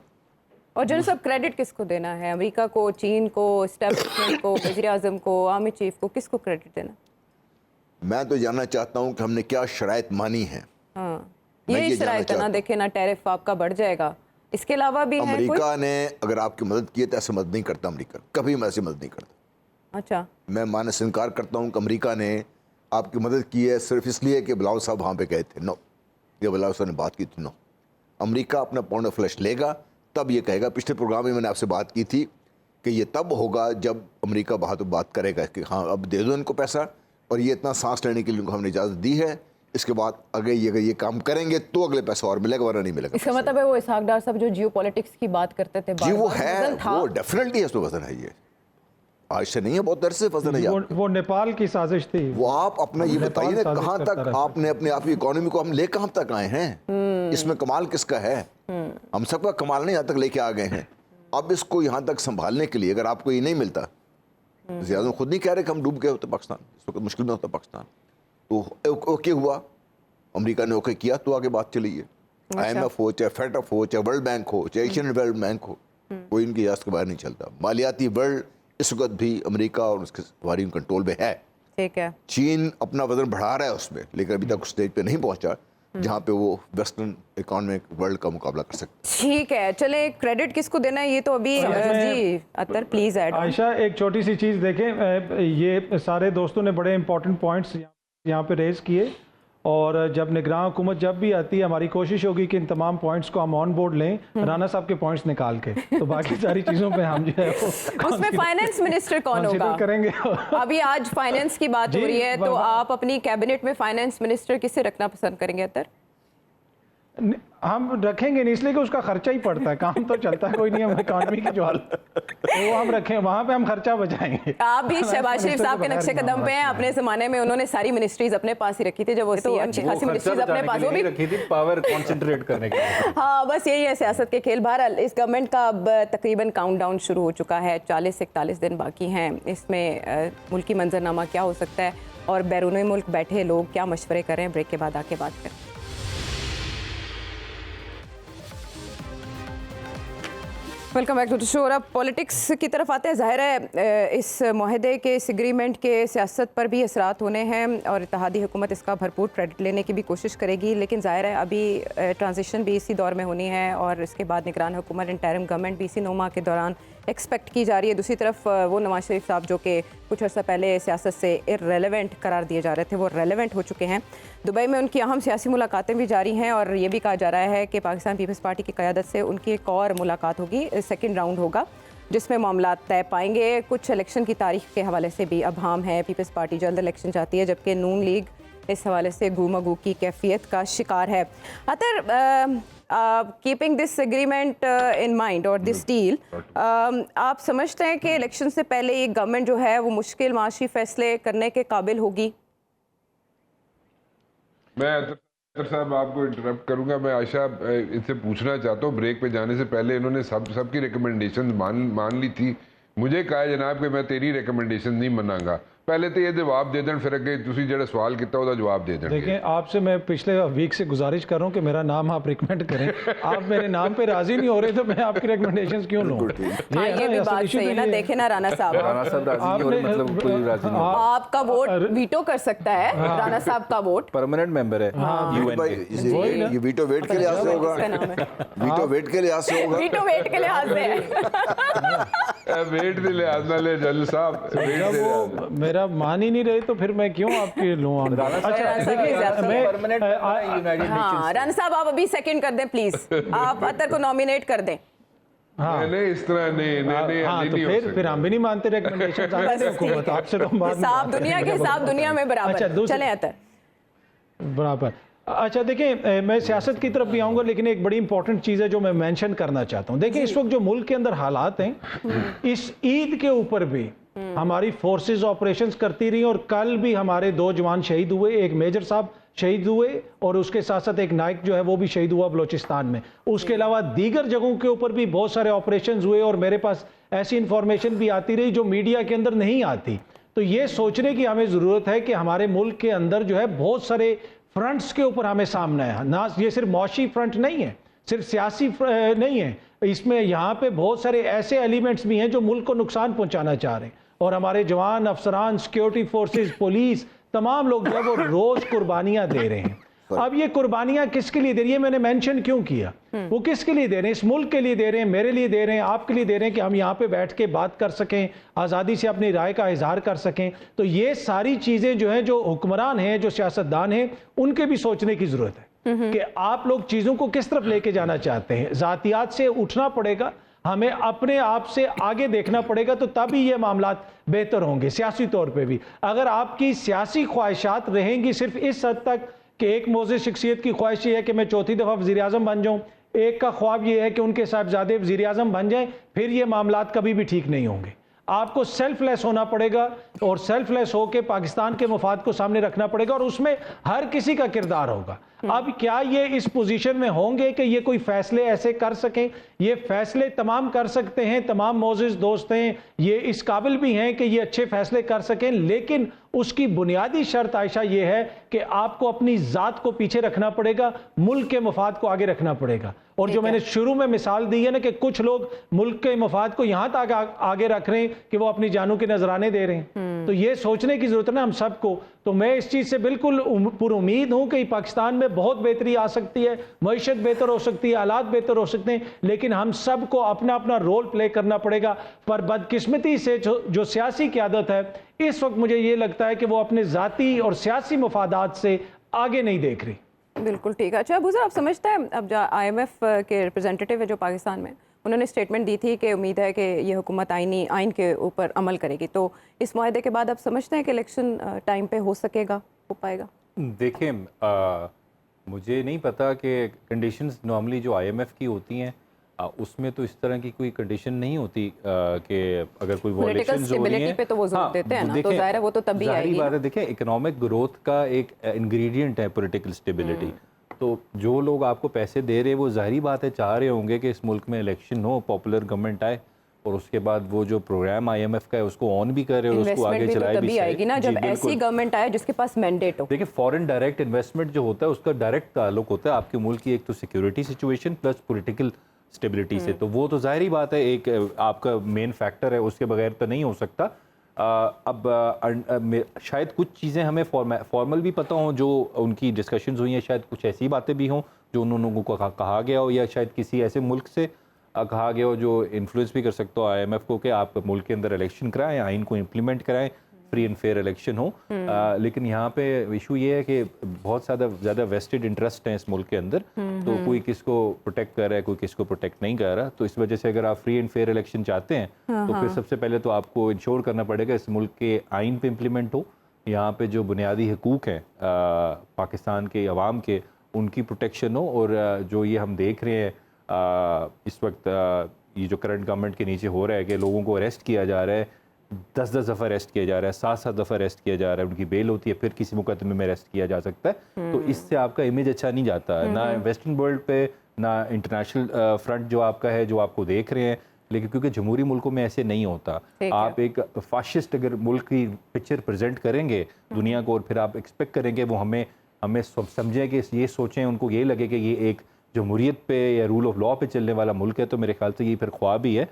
और जनरल साहब क्रेडिट किसको देना है? अमेरिका को, चीन को, एस्टेब्लिशमेंट को, वज़ीर आज़म को, आर्मी चीफ को, किसको क्रेडिट देना? मैं तो जानना चाहता हूँ कि हमने क्या शराइत मानी है। ये शराइत ना देखे ना टैरिफ आपका बढ़ जाएगा, इसके अलावा भी है कोई? अमेरिका ने अगर आपकी मदद की है तो ऐसे मदद नहीं करता अमेरिका, कभी मैं ऐसी मदद नहीं करता। अच्छा, मैं मानने से इनकार करता हूँ कि अमेरिका ने आपकी मदद की है सिर्फ इसलिए कि बिलावल साहब वहाँ पे गए थे। नो, ये बिलावल साहब ने बात की थी। नो, अमेरिका अपना पाउंड ऑफ फ्लैश लेगा तब ये कहेगा। पिछले प्रोग्राम में मैंने आपसे बात की थी कि ये तब होगा जब अमेरिका बात करेगा कि हाँ अब दे दो इनको पैसा, और ये इतना सांस लेने के लिए उनको हमने इजाज़त दी है। इसके बाद अगर ये काम करेंगे तो अगले पैसा और मिलेगा, वरना नहीं मिलेगा। इसका मतलब है वो इसहाक डार साहब जो जियोपॉलिटिक्स की बात करते थे, जी वो है, वो डेफिनेटली इसमें वजन है। ये आज से नहीं है, बहुत देर से वजन है। वो नेपाल की साजिश थी। वो आप अपना ये बताइए ना, कहाँ तक आपने अपने आप की इकोनॉमी को हम ले कहाँ तक आए हैं? इसमें कमाल किसका है? हम सबका कमाल नहीं यहाँ तक लेके आ गए हैं। अब इसको यहाँ तक संभालने के लिए अगर आपको ये नहीं मिलता, ज़्यादा खुद नहीं कह रहे कि हम डूब गए होते पाकिस्तान, इस वक्त मुश्किल में होता पाकिस्तान, तो ओके हुआ, अमेरिका ने ओके किया तो आगे बात चली है। IMF हो, चाहे FATF हो, चाहे वर्ल्ड बैंक हो, चाहे एशियन डेवलपमेंट बैंक हो, कोई इनकी इजाज़त के बाहर नहीं चलता। मालियाती वर्ल्ड इस वक्त भी अमेरिका और उसके हमारी कंट्रोल में है। ठीक है, चीन अपना वजन बढ़ा रहा है उसमें, लेकिन अभी तक उस स्टेज पे नहीं पहुंचा जहां पे वो वेस्टर्न इकोनॉमिक वर्ल्ड का मुकाबला कर सकते। ठीक है, चले क्रेडिट किसको देना है ये तो अभी जी अतर प्लीज ऐड। आयशा एक छोटी सी चीज़ देखें, ये सारे दोस्तों ने बड़े इंपॉर्टेंट पॉइंट्स यहाँ पे रेज किए, और जब निगरान हुकूमत जब भी आती है हमारी कोशिश होगी कि इन तमाम पॉइंट्स को हम ऑन बोर्ड लें, राना साहब के पॉइंट्स निकाल के, तो बाकी सारी चीज़ों पे हम जो है उसमें फाइनेंस मिनिस्टर कौन होगा करेंगे। अभी आज फाइनेंस की बात हो रही है, तो आप अपनी कैबिनेट में फाइनेंस मिनिस्टर किसे रखना पसंद करेंगे अतर? हम रखेंगे नहीं, इसलिए कि उसका खर्चा ही पड़ता है, काम तो चलता है कोई नहीं, हम इकॉनमी की जो हालत वो हम रखें, वहाँ पे हम खर्चा बचाएंगे। आप भी शहबाज शरीफ साहब के नक्शे कदम पे हैं। अपने जमाने में उन्होंने सारी मिनिस्ट्रीज अपने पास ही रखी थी, जब वो अच्छी खासी मिनिस्ट्रीज अपने पास, वो भी रखी थी पावर कंसंट्रेट करने के लिए। हाँ, बस यही है सियासत के खेल। बहरहाल इस गवर्नमेंट का अब तकरीबन काउंटडाउन शुरू हो चुका है, 40 से 41 दिन बाकी हैं। इसमें मुल्की मंजरनामा क्या हो सकता है और बैरून मुल्क बैठे लोग क्या मशवरे कर रहे हैं, ब्रेक के बाद आके बात करें। Welcome back to the show. अब पॉलिटिक्स की तरफ आते हैं। ज़ाहिर है इस माहदे के, इस एग्रीमेंट के सियासत पर भी असरात होने हैं और इत्तेहादी हुकूमत इसका भरपूर क्रेडिट लेने की भी कोशिश करेगी, लेकिन ज़ाहिर है अभी ट्रांजिशन भी इसी दौर में होनी है और इसके बाद निगरान हुकूमत इंटरिम गवर्नमेंट भी इसी 9 माह के दौरान एक्सपेक्ट की जा रही है। दूसरी तरफ वो नवाज शरीफ साहब जो कि कुछ अर्सा पहले सियासत से इररेलेवेंट करार दिए जा रहे थे, वो रेलेवेंट हो चुके हैं। दुबई में उनकी अहम सियासी मुलाकातें भी जारी हैं और ये भी कहा जा रहा है कि पाकिस्तान पीपल्स पार्टी की क़यादत से उनकी एक और मुलाकात होगी, सेकंड राउंड होगा, जिसमें मामला तय पाएंगे। कुछ इलेक्शन की तारीख के हवाले से भी अबहम है। पीपल्स पार्टी जल्द इलेक्शन चाहती है, जबकि नून लीग इस हवाले से गुमगू की कैफियत का शिकार है। After keeping this agreement in mind और दिस डील, आप समझते हैं कि इलेक्शन से पहले ये गवर्नमेंट जो है वो मुश्किल माशी फैसले करने के काबिल होगी? मैं अतर साहब आपको इंटरप्ट करूंगा। मैं आशा इनसे पूछना चाहता हूँ, ब्रेक पे जाने से पहले इन्होंने सबकी रिकमेंडेशन मान ली थी। मुझे कहा जनाब कि मैं तेरी रिकमेंडेशन नहीं मनाऊंगा, पहले तो ये जवाब दे दें, फिर अगे तुसी जेड़ा सवाल किया उसका जवाब दे दें। देखें, आपसे मैं पिछले वीक से गुजारिश कर रहा हूँ कि मेरा नाम आप रिकमेंड करें। आप मेरे नाम पे राजी नहीं हो रहे तो मैं आपकी रिकमेंडेशंस क्यों लूँ? ये भी बात सही है ना। देखें ना राणा साहब, आपका वोट वीटो कर सकता है। राणा साहब का वोट परमानेंट मेंबर है यूएन के। ये वीटो वेट के लिहाज से होगा, वीटो वेट के लिहाज से होगा, वीटो वेट के लिहाज से वेट के लिहाज ना ले जल साहब, वो मेरा मान ही नहीं रहे तो फिर मैं क्यों आपके लूँ? हाँ, राणा साहब आप अभी सेकंड कर दें प्लीज, आप अतर को नॉमिनेट कर दें। हाँ नहीं, इस तरह नहीं, हाँ, तो फिर हम भी नहीं मानते रिकमेंडेशन हुकूमत आपसे, तो हम बात हिसाब दुनिया के हिसाब दुनिया में बराबर। चलें अतर बराबर। अच्छा देखिए, मैं सियासत की तरफ भी आऊँगा, लेकिन एक बड़ी इंपॉर्टेंट चीज़ है जो मैं मेंशन करना चाहता हूँ। देखिए, इस वक्त जो मुल्क के अंदर हालात हैं, इस ईद के ऊपर भी हमारी फोर्सेस ऑपरेशंस करती रही और कल भी हमारे 2 जवान शहीद हुए, एक मेजर साहब शहीद हुए और उसके साथ साथ एक नायक जो है वो भी शहीद हुआ बलोचिस्तान में। उसके अलावा दीगर जगहों के ऊपर भी बहुत सारे ऑपरेशंस हुए और मेरे पास ऐसी इंफॉर्मेशन भी आती रही जो मीडिया के अंदर नहीं आती। तो ये सोचने की हमें ज़रूरत है कि हमारे मुल्क के अंदर जो है बहुत सारे फ्रंट्स के ऊपर हमें सामना है ना। ये सिर्फ मौशी फ्रंट नहीं है, सिर्फ सियासी नहीं है, इसमें यहाँ पे बहुत सारे ऐसे एलिमेंट्स भी हैं जो मुल्क को नुकसान पहुँचाना चाह रहे हैं और हमारे जवान, अफसरान, सिक्योरिटी फोर्सेस, पुलिस, तमाम लोग जो है वो रोज कुर्बानियां दे रहे हैं। अब ये कुर्बानियां किसके लिए दे रही है, मैंने मेंशन क्यों किया? वो किसके लिए दे रहे हैं? इस मुल्क के लिए दे रहे हैं, मेरे लिए दे रहे हैं, आपके लिए दे रहे हैं कि हम यहाँ पे बैठ के बात कर सकें, आज़ादी से अपनी राय का इजहार कर सकें। तो ये सारी चीज़ें जो हैं, जो हुक्मरान हैं, जो सियासतदान हैं, उनके भी सोचने की ज़रूरत है कि आप लोग चीज़ों को किस तरफ लेके जाना चाहते हैं। ज़ातियात से उठना पड़ेगा, हमें अपने आप से आगे देखना पड़ेगा, तो तभी ये मामलात बेहतर होंगे सियासी तौर पे भी। अगर आपकी सियासी ख्वाहिशात रहेंगी सिर्फ इस हद तक कि एक मोअज़्ज़ज़ शख्सियत की ख्वाहिश ये है कि मैं चौथी दफ़ा वज़ीर आज़म बन जाऊँ, एक का ख्वाब ये है कि उनके साहबजादे वज़ीर आज़म बन जाएं, फिर ये मामलात कभी भी ठीक नहीं होंगे। आपको सेल्फलेस होना पड़ेगा और सेल्फलेस होकर पाकिस्तान के मफाद को सामने रखना पड़ेगा और उसमें हर किसी का किरदार होगा। अब क्या ये इस पोजीशन में होंगे कि ये कोई फैसले ऐसे कर सकें? ये फैसले तमाम कर सकते हैं, तमाम मोअज़्ज़ज़ दोस्त हैं, ये इस काबिल भी हैं कि ये अच्छे फैसले कर सकें, लेकिन उसकी बुनियादी शर्त आयशा ये है कि आपको अपनी ज़ात को पीछे रखना पड़ेगा, मुल्क के मफाद को आगे रखना पड़ेगा। और जो मैंने शुरू में मिसाल दी है ना कि कुछ लोग मुल्क के मफाद को यहाँ तक आगे रख रहे हैं कि वो अपनी जानों के नजराने दे रहे हैं, तो ये सोचने की जरूरत है ना हम सबको। तो मैं इस चीज़ से बिल्कुल पुरुमीद हूँ कि पाकिस्तान में बहुत बेहतरी आ सकती है, मईशत बेहतर हो सकती है, हालात बेहतर हो सकते हैं, लेकिन हम सबको अपना अपना रोल प्ले करना पड़ेगा। पर बदकिस्मती से जो सियासी क़यादत है इस वक्त मुझे ये लगता है कि वो अपने ज़ाती और सियासी मफादात से आगे नहीं देख रही। बिल्कुल ठीक है। अच्छा अबू सर, आप समझते हैं अब जो IMF के रिप्रेजेंटेटिव है जो पाकिस्तान में, उन्होंने स्टेटमेंट दी थी कि उम्मीद है कि ये हुकूमत आइन के ऊपर अमल करेगी, तो इस मुआहदे के बाद आप समझते हैं कि इलेक्शन टाइम पे हो सकेगा, हो पाएगा? देखें, मुझे नहीं पता कि कंडीशंस नॉर्मली जो आईएमएफ की होती हैं उसमें तो इस तरह की कोई कंडीशन नहीं होती कि अगर कोई वॉलेशंस हो रही हैं पे तो वो जोर देते हैं ना, तो जाहिर है वो तो तभी जाहिर आएगी बात ना। है। देखें, इकोनॉमिक ग्रोथ का एक इंग्रेडिएंट है पॉलिटिकल स्टेबिलिटी। तो जो लोग आपको पैसे दे रहे हैं वो जाहिर बात है चाह रहे होंगे कि इस मुल्क में इलेक्शन हो, पॉपुलर गवर्नमेंट आए और उसके बाद वो जो प्रोग्राम आईएमएफ का है उसको ऑन भी करे और उसको आगे इन्वेस्टमेंट भी तो चलाए भी तभी सही। आएगी ना जी, जब ऐसी बिल्कुल। गवर्नमेंट आए जिसके पास मैंडेट हो। देखिए, फॉरेन डायरेक्ट इन्वेस्टमेंट जो होता है उसका डायरेक्ट ताल्लुक होता है आपके मुल्क की एक तो security situation plus political stability से। तो वो तो जाहिर ही बात है एक आपका मेन फैक्टर है, उसके बगैर तो नहीं हो सकता। शायद कुछ चीज़ें हमें फॉर्मल भी पता हों जो उनकी डिस्कशंस हुई हैं, शायद कुछ ऐसी बातें भी हों जो उन लोगों को कहा गया हो, या शायद किसी ऐसे मुल्क से कहा गया हो जो इन्फ्लुएंस भी कर सकता हो आईएमएफ को कि आप मुल्क के अंदर इलेक्शन कराएं, आइन को इम्प्लीमेंट कराएं, फ्री एंड फेयर इलेक्शन हो। लेकिन यहाँ पे इशू ये है कि बहुत ज़्यादा वेस्टेड इंटरेस्ट हैं इस मुल्क के अंदर, तो कोई किसको प्रोटेक्ट कर रहा है, कोई किसको प्रोटेक्ट नहीं कर रहा। तो इस वजह से अगर आप फ्री एंड फेयर इलेक्शन चाहते हैं तो फिर सबसे पहले तो आपको इंश्योर करना पड़ेगा इस मुल्क के आइन पे इम्प्लीमेंट हो, यहाँ पे जो बुनियादी हकूक़ हैं पाकिस्तान के अवाम के, उनकी प्रोटेक्शन हो। और जो ये हम देख रहे हैं इस वक्त ये जो करंट गवर्नमेंट के नीचे हो रहा है कि लोगों को अरेस्ट किया जा रहा है, 10-10 दफ़ा अरेस्ट किया जा रहा है, 7-7 दफ़ा अरेस्ट किया जा रहा है, उनकी बेल होती है, फिर किसी मुकदमे में अरेस्ट किया जा सकता है। तो इससे आपका इमेज अच्छा नहीं जाता, ना वेस्टर्न वर्ल्ड पे, ना इंटरनेशनल फ्रंट जो आपका है, जो आपको देख रहे हैं। लेकिन क्योंकि जमहूरी मुल्कों में ऐसे नहीं होता, आप एक फाशिस्ट अगर मुल्क की पिक्चर प्रेजेंट करेंगे दुनिया को और फिर आप एक्सपेक्ट करेंगे वो हमें समझें कि ये सोचें, उनको ये लगे कि ये एक जमहूरियत पे या रूल ऑफ लॉ पे चलने वाला मुल्क है, तो मेरे ख्याल से ये फिर ख्वाब ही है।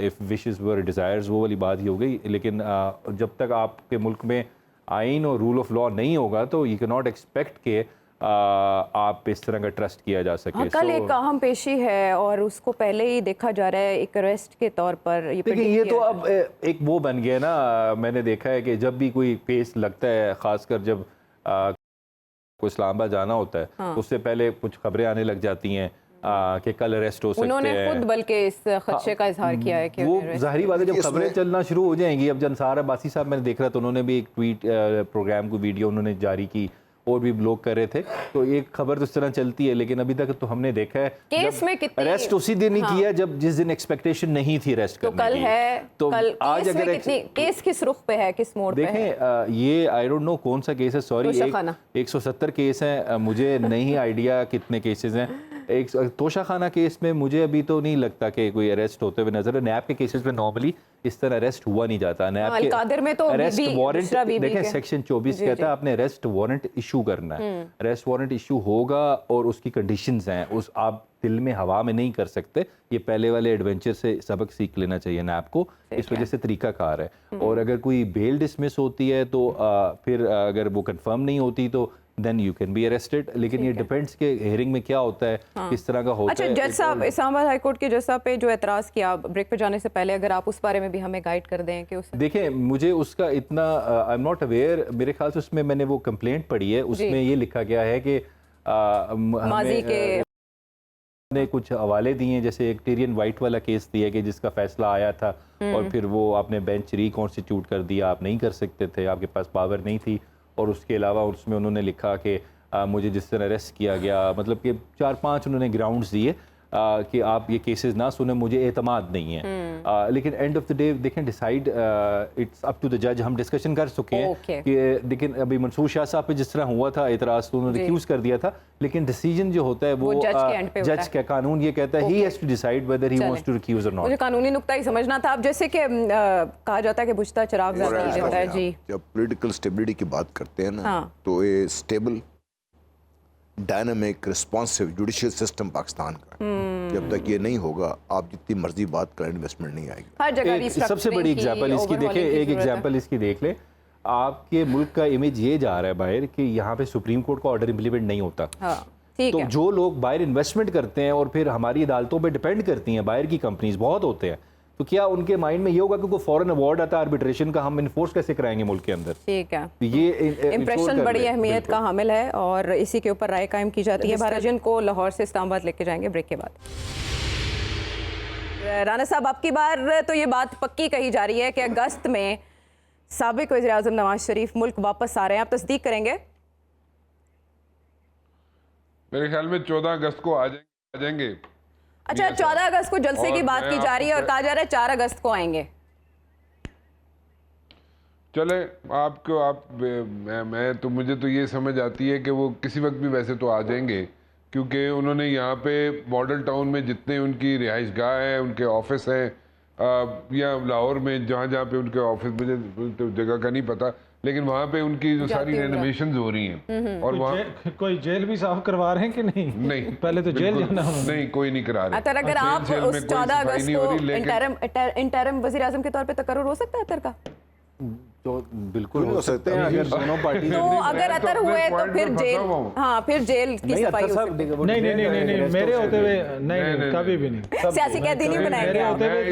इफ़ विशेस वर डिज़ायर्स, वो वाली बात ही हो गई। लेकिन जब तक आपके मुल्क में आइन और रूल ऑफ लॉ नहीं होगा तो यू कैन नॉट एक्सपेक्ट के आप इस तरह का ट्रस्ट किया जा सके। कल एक अहम पेशी है और उसको पहले ही देखा जा रहा है एक अरेस्ट के तौर पर। देखिए, ये तो अब एक वो बन गया ना, मैंने देखा है कि जब भी कोई केस लगता है, ख़ासकर जब को इस्लामाबाद जाना होता है, तो उससे पहले कुछ खबरें आने लग जाती हैं कि कल अरेस्ट हो सकते हैं। उन्होंने खुद बल्कि इस खदशे का इजहार किया है कि वो जाहिर बात है जब खबरें चलना शुरू हो जाएंगी। अब जंसार अब्बासी साहब मैंने देख रहा था, उन्होंने भी एक ट्वीट प्रोग्राम को वीडियो उन्होंने जारी की और भी लोग कर रहे थे, तो एक खबर तो इस तरह चलती है। लेकिन अभी तक तो हमने देखा है केस में कितनी अरेस्ट उसी दिन ही किया जब जिस दिन एक्सपेक्टेशन नहीं थी अरेस्ट करने की। कल है, तो कल आज अगर केस किस रुख पे है, किस मोड़ पे है? देखें, ये आई डोंट नो कौन सा केस है, सॉरी 170 केस हैं, मुझे नहीं आइडिया कितने केसेस हैं। एक तोशा खाना केस में मुझे अभी तो नहीं लगता कि कोई अरेस्ट होते हुए नजर है। नैब के केसेस में नॉर्मली इस तरह अरेस्ट हुआ नहीं जाता। नैब के अलकादर में तो अरेस्ट वारंट देखें, सेक्शन 24 कहता है आपने अरेस्ट वारंट इशू करना है। अरेस्ट वारंट इशू होगा और उसकी कंडीशंस हैं, उस आप दिल में हवा में नहीं कर सकते। ये पहले वाले एडवेंचर से सबक सीख लेना चाहिए नैब को, इस वजह से तरीकाकार है। और अगर कोई बेल डिसमिस होती है तो फिर अगर वो कंफर्म नहीं होती तो then you can be arrested. लेकिन ये डिपेंड्स के हियरिंग में क्या होता है, किस तरह का होता है। अच्छा, जज साहब, इस्लामाबाद हाई कोर्ट के जज साहब पे जो एतराज़ किया, ब्रेक पे जाने से पहले अगर आप उस बारे में भी हमें गाइड कर दें कि उस देखें, मुझे उसका इतना आई एम नॉट अवेयर। मेरे ख्याल से उसमें मैंने वो कंप्लेंट पढ़ी है, उसमें ये लिखा गया है कि माजी के ने कुछ हवाले दिए, जैसे एक टेरियन वाइट वाला केस दिया कि जिसका फैसला आया था और फिर वो आपने बेंच रिकॉन्स्टिट्यूट कर दिया, आप नहीं कर सकते थे, आपके पास पावर नहीं थी। और उसके अलावा उसमें उन्होंने लिखा कि मुझे जिस तरह अरेस्ट किया गया, मतलब कि 4-5 उन्होंने ग्राउंड्स दिए कि आप ये केसेस ना सुने, मुझे एतमाद नहीं है। लेकिन एंड ऑफ द डे देखें, decide it's up to the जज। हम डिस्कशन कर चुके हैं कि लेकिन अभी मंसूर शाह साहब पे जिस तरह हुआ था एतराज़, तो उन्होंने रिक्यूज़ कर दिया था। लेकिन डिसीजन जो होता है वो जज का, कानून ये कहता है he has to decide whether he wants to recuse or not. मुझे कानूनी नुक्ता ही समझना था। अब जैसे कि कहा जाता है कि बुझता चिराग ज़्यादा जलता है जी। जब पॉलिटिकल स्टेबिलिटी की बात करते हैं ना, तो ये stable dynamic responsive judicial system Pakistan का, जब तक ये नहीं होगा, आप जितनी मर्जी बात करें, इन्वेस्टमेंट नहीं आएगी। हर जगह सबसे बड़ी एग्जांपल इसकी देखें, एक एग्जांपल इसकी देख ले। आपके मुल्क का इमेज ये जा रहा है बाहर कि यहाँ पे सुप्रीम कोर्ट का ऑर्डर इम्प्लीमेंट नहीं होता। तो जो लोग बाहर इन्वेस्टमेंट करते हैं और फिर हमारी अदालतों पे डिपेंड करती हैं, बाहर की कंपनीज बहुत होते हैं, तो क्या उनके माइंड में ये होगा कि कोई फॉरेन अवार्ड आता है आर्बिट्रेशन का, हम इन्फोर्स कैसे कराएंगे मुल्क के अंदर? ठीक है, ये इंप्रेशन बड़ी अहमियत का हामिल है और इसी के ऊपर राय कायम की जाती है। भारजन को लाहौर से इस्लामाबाद लेके जाएंगे ब्रेक के बाद। राना साहब, आपकी बार तो ये बात पक्की कही जा रही है कि अगस्त में साबिक वज़ीर-ए-आज़म नवाज शरीफ मुल्क वापस आ रहे हैं, आप तस्दीक करेंगे? मेरे ख्याल में 14 अगस्त को आ जाएंगे। अच्छा, 14 अगस्त को जलसे की और बात मैं की जा रही है और आपको कहा जा रहा है 4 अगस्त को आएंगे। चले आपको मैं तो मुझे तो ये समझ आती है कि वो किसी वक्त भी वैसे तो आ जाएंगे, क्योंकि उन्होंने यहाँ पे मॉडल टाउन में जितने उनकी रिहाइश गाह हैं, उनके ऑफिस हैं, या लाहौर में जहाँ जहाँ पे उनके ऑफिस, मुझे तो जगह का नहीं पता, लेकिन वहाँ पे उनकी जो सारी रेनोवेशंस हो रही हैं। और वहाँ कोई जेल भी साफ करवा रहे हैं कि नहीं? नहीं, पहले तो जेल जाना होगा। नहीं, कोई नहीं करा रहे। अतर अगर आप जेल उस में कोई 14 सफाई अगस्त नहीं हो को रही, लेकिन इंटरिम वजीर आजम के तौर पे तकर्रुर हो सकता है अतर का? तो बिल्कुल हो सकते हैं अगर दोनों पार्टी तो अगर मैं तो अतर अपने हुए तो point फिर में जेल, फंसा हुआ हूँ। हाँ फिर जेल की नहीं, सफाई अतर हो साहब, सकती है। वो नहीं नहीं जेल नहीं नहीं, रेस्ट मेरे हाउस होते है। हुए नहीं, कभी भी नहीं। सियासी कैदी नहीं बनाएंगे मेरे आप। होते हुए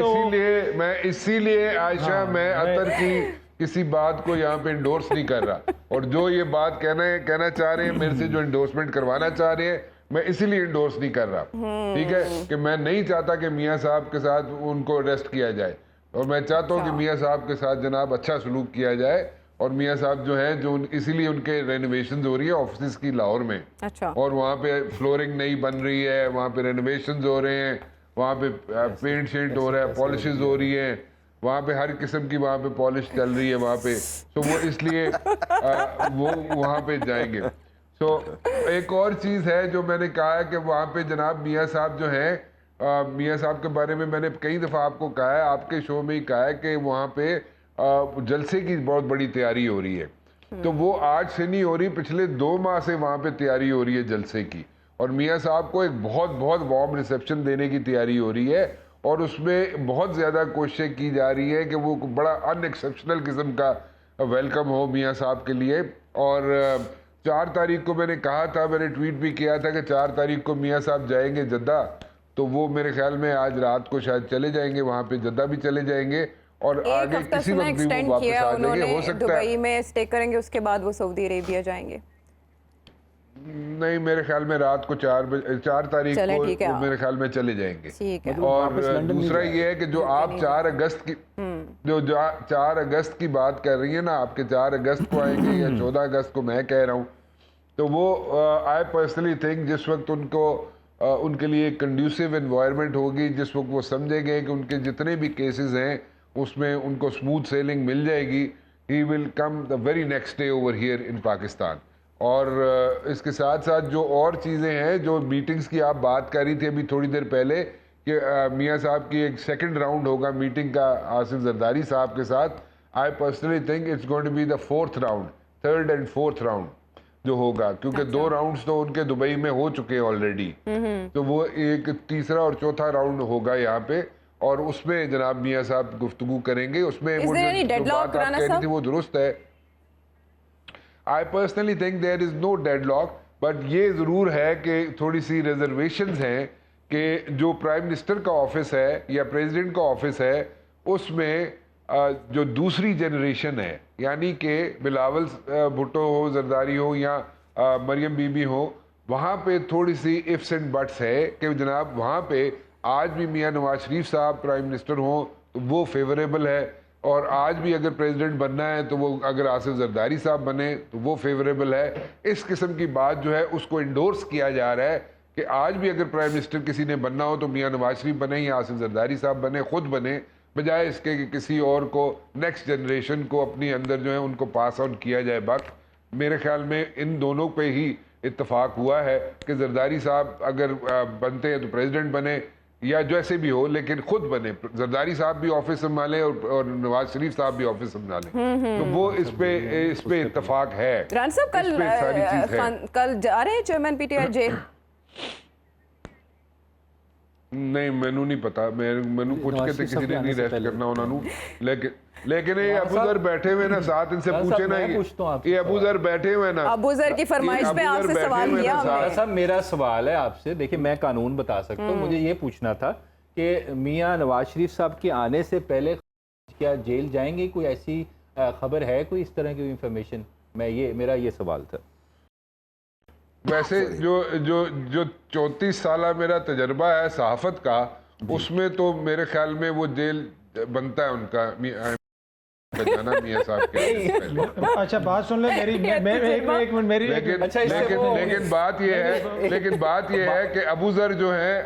तो मैं इसीलिए आयशा, मैं अतर की किसी बात को यहाँ पे इंडोर्स नहीं कर रहा, और जो ये बात कहना चाह रहे हैं मेरे से, जो इंडोर्समेंट करवाना चाह रहे हैं, मैं इसीलिए इंडोर्स नहीं कर रहा। ठीक है, कि मैं नहीं चाहता कि मियाँ साहब के साथ उनको अरेस्ट किया जाए, और मैं चाहता हूँ कि मियाँ साहब के साथ जनाब अच्छा सलूक किया जाए। और मियाँ साहब जो हैं, जो इसीलिए उनके रेनोवेशन हो रही है ऑफिस की लाहौर में, अच्छा, और वहाँ पे फ्लोरिंग नई बन रही है, वहाँ पे रेनोवेशन हो रहे हैं, वहाँ पे पेंट शेंट हो रहा है, पॉलिशेज हो रही है, वहाँ पे हर किस्म की वहाँ पे पॉलिश चल रही है वहाँ पे। तो वो इसलिए वो वहाँ पे जाएंगे। तो एक और चीज़ है जो मैंने कहा है कि वहाँ पे जनाब मियाँ साहब जो हैं, मियाँ साहब के बारे में मैंने कई दफ़ा आपको कहा है, आपके शो में ही कहा है कि वहाँ पे जलसे की बहुत बड़ी तैयारी हो रही है। तो वो आज से नहीं हो रही, पिछले 2 माह से वहाँ पे तैयारी हो रही है जलसे की, और मियाँ साहब को एक बहुत बहुत वार्म रिसेप्शन देने की तैयारी हो रही है, और उसमें बहुत ज़्यादा कोशिशें की जा रही है कि वो बड़ा अनएक्सेप्शनल किस्म का वेलकम हो मियाँ साहब के लिए। और 4 तारीख को मैंने कहा था, मैंने ट्वीट भी किया था कि 4 तारीख को मियाँ साहब जाएंगे जद्दा, तो वो मेरे ख्याल में आज रात को शायद चले जाएंगे, वहाँ पे जद्दा भी चले जाएंगे, और आगे किसी वक्त भी वो वापस आ जाएंगे। हो सकता है दुबई में स्टे करेंगे, उसके बाद वो सऊदी अरेबिया जाएंगे। नहीं, मेरे ख्याल में रात को 4 तारीख को वो मेरे ख्याल में चले जाएंगे। ठीक है। और दूसरा ये है कि जो आप 4 अगस्त की जो 4 अगस्त की बात कर रही है ना, आपके 4 अगस्त को आएंगे या 14 अगस्त को मैं कह रहा हूँ, तो वो आई पर्सनली थिंक जिस वक्त उनको उनके लिए कंड्यूसिव एनवायरनमेंट होगी, जिस वक्त वो समझेंगे कि उनके जितने भी केसेस हैं उसमें उनको स्मूथ सेलिंग मिल जाएगी, he will come the very next day over here in Pakistan. और इसके साथ साथ जो और चीज़ें हैं, जो मीटिंग्स की आप बात कर रही थी अभी थोड़ी देर पहले, कि मियाँ साहब की एक सेकंड राउंड होगा मीटिंग का आसिफ जरदारी साहब के साथ। I personally think it's going to be the 4th round, 3rd and 4th round जो होगा, क्योंकि 2 राउंड्स तो उनके दुबई में हो चुके हैं ऑलरेडी, तो वो एक तीसरा और चौथा राउंड होगा यहाँ पे, और उसमें जनाब मियाँ साहब गुफ्तगू करेंगे। उसमें वो जो बात आप कह रही थी वो दुरुस्त है। I personally think there is no deadlock, but ये ज़रूर है कि थोड़ी सी रिजर्वेशंस हैं कि जो प्राइम मिनिस्टर का ऑफिस है या प्रेसिडेंट का ऑफिस है, उसमें जो दूसरी जनरेशन है, यानी कि बिलावल भुट्टो हो, जरदारी हो, या मरियम बीबी हो, वहाँ पे थोड़ी सी इफ्स एंड बट्स है कि जनाब वहाँ पे आज भी मियाँ नवाज शरीफ साहब प्राइम मिनिस्टर हों तो वो फेवरेबल है, और आज भी अगर प्रेसिडेंट बनना है तो वो अगर आसिफ जरदारी साहब बने तो वो फेवरेबल है। इस किस्म की बात जो है उसको इंडोर्स किया जा रहा है कि आज भी अगर प्राइम मिनिस्टर किसी ने बनना हो तो मियाँ नवाज शरीफ बने या आसिफ जरदारी साहब बने, खुद बने, बजाय इसके कि किसी और को, नेक्स्ट जनरेशन को अपनी अंदर जो है उनको पास ऑन किया जाए वक्त। मेरे ख्याल में इन दोनों पे ही इत्तेफाक हुआ है कि जरदारी साहब अगर बनते हैं तो प्रेसिडेंट बने, या जैसे भी हो लेकिन खुद बने, जरदारी साहब भी ऑफिस संभालें और नवाज शरीफ साहब भी ऑफिस संभालें। तो वो इस पे इत्तेफाक है। रान साहब कल जा रहे हैं चेयरमैन पीटीआई जेल? नहीं, मैनू नहीं पता, मैनू पूछ के तो किसी ने नहीं रेस्ट करना उन्होंने, लेकिन ये अबूजर बैठे हुए ना साथ, इनसे पूछे ना, ये अबूजर बैठे हुए ना, अबूजर की फरमाइश पे आपसे सवाल किया हमने। साहब मेरा सवाल है आपसे, देखिए मैं कानून बता सकता हूँ, मुझे ये पूछना था कि मियाँ नवाज शरीफ साहब के आने से पहले क्या जेल जाएंगे? कोई ऐसी खबर है, कोई इस तरह की इंफॉर्मेशन? मेरा ये सवाल था। वैसे जो 34 साल मेरा तजर्बा है सहाफत का, उसमें तो मेरे ख्याल में वो जेल बनता है उनका। बचाना मियां साहब के पहले। अच्छा बात सुन ले मेरी, मैं एक मिनट मेरी। लेकिन अच्छा, इससे लेकिन वो- लेकिन बात ये है कि अबू जर जो है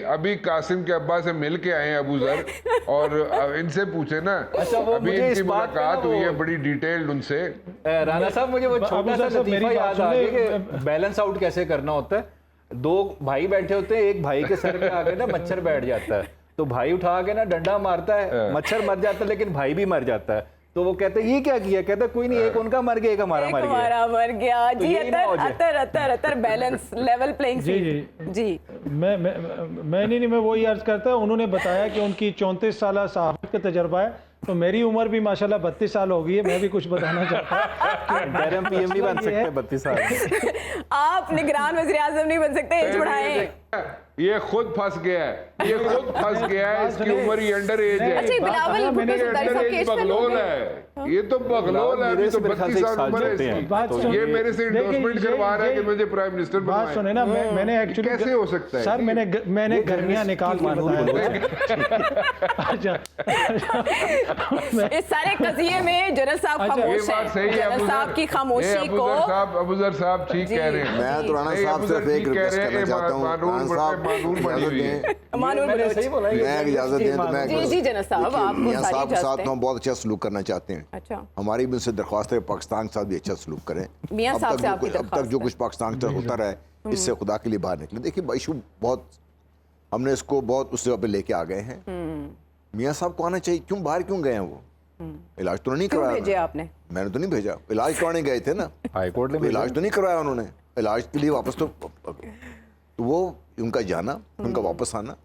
अभी कासिम के अब्बा से मिल के आए हैं अबू जर, और इनसे पूछे ना। अच्छा, वो अभी मुझे इनकी इस बात पे ना मुलाकात हुई है वो- बड़ी डिटेल्ड उनसे। राणा साहब मुझे वो छोटा अबू सा साहब, मेरी लतीफा बात याद सुन आ ले, गया कि बैलेंस आउट कैसे करना होता है। दो भाई बैठे होते हैं, एक भाई के सर पे आके ना मच्छर बैठ जाता है, तो भाई उठा के ना डंडा मारता है, मच्छर मर जाता है लेकिन भाई भी मर जाता है। तो वो कहते हैं ये क्या किया, कहते हैं कोई नहीं, एक उनका मर गया, एक हमारा मर गया। हमारा मर गया तो जी। यही ना हो जाए। अतर बैलेंस, लेवल प्लेइंग जी, फील्ड। जी मैं नहीं, मैं वही अर्ज करता हूँ। उन्होंने बताया कि उनकी 34 साल सहाफत का तजर्बा है, तो मेरी उम्र भी माशाल्लाह 32 साल हो गई है। मैं भी कुछ बताना चाहता हूँ। डायरेक्ट पीएम नहीं बन सकते 32 साल। आप निगरान वज़ीर आज़म नहीं बन सकते, एज बढ़ाएं। ये खुद फंस गया है, ये खुद फंस गया है, इसकी उम्र ही अंडर एज है। अच्छा, बिलावल भुट्टो ये सरदारी अंडर साहब एज केस में बगलोल लोग है, ये तो बगलोल है, अभी मेरे तो से मेरे ख्याल 32 से एक साल साल उम्र है छोटे हैं। इसकी। बात सुन- ये मेरे से देखिए, इंडोर्समेंट करवा रहा है कि मुझे प्राइम मिनिस्टर बात बनवाएं। सुने ना, मैंने एक्चुअली कैसे हो सकता है? सर, मैंने गर्मियां निकाल के बताया। अच्छा इस सारे कजिए में जनरल साहब अच्छा, ये खामोश बात सही हैं। है, जनरल साहब की खामोशी को अबू जर साहब ठीक जी। कह रहे हैं। मैं तो राणा नहीं, साहब अबू सिर्फ जर एक ठीक कह रिक्वेस्ट रहे हैं, करना चाहता हूँ, राणा साहब मानून बनी इजाजत हुई है। दें, मानून मैंने बलोच। सही बोला है। मैं इजाजत दें तो मैं जी, जी, जनरल साहब, देखिए, आपको मियां सारी साहब के इजाजत साथ है। हम बहुत अच्छा सलूक करना चाहते हैं। अच्छा, हमारी भी उनसे दरख्वास्त है पाकिस्तान के साथ भी अच्छा सलूक करें। मियां अब साहब तक से जो आपकी कुछ- अब तक दरख्वास्त जो है। कुछ पाकिस्तान के साथ होता रहा है, इससे खुदा के लिए बाहर निकले। देखिए इशू बहुत, हमने इसको बहुत उस जगह पे लेके आ गए हैं। मियां साहब को आना चाहिए, क्यों बाहर क्यों गए हैं वो? इलाज तो नहीं क्यों भेजे करवाया आपने? मैंने तो नहीं भेजा, इलाज करवाने गए थे ना। हाई कोर्ट ने इलाज तो नहीं करवाया उन्होंने, इलाज के लिए वापस तो वो उनका जाना, उनका वापस आना।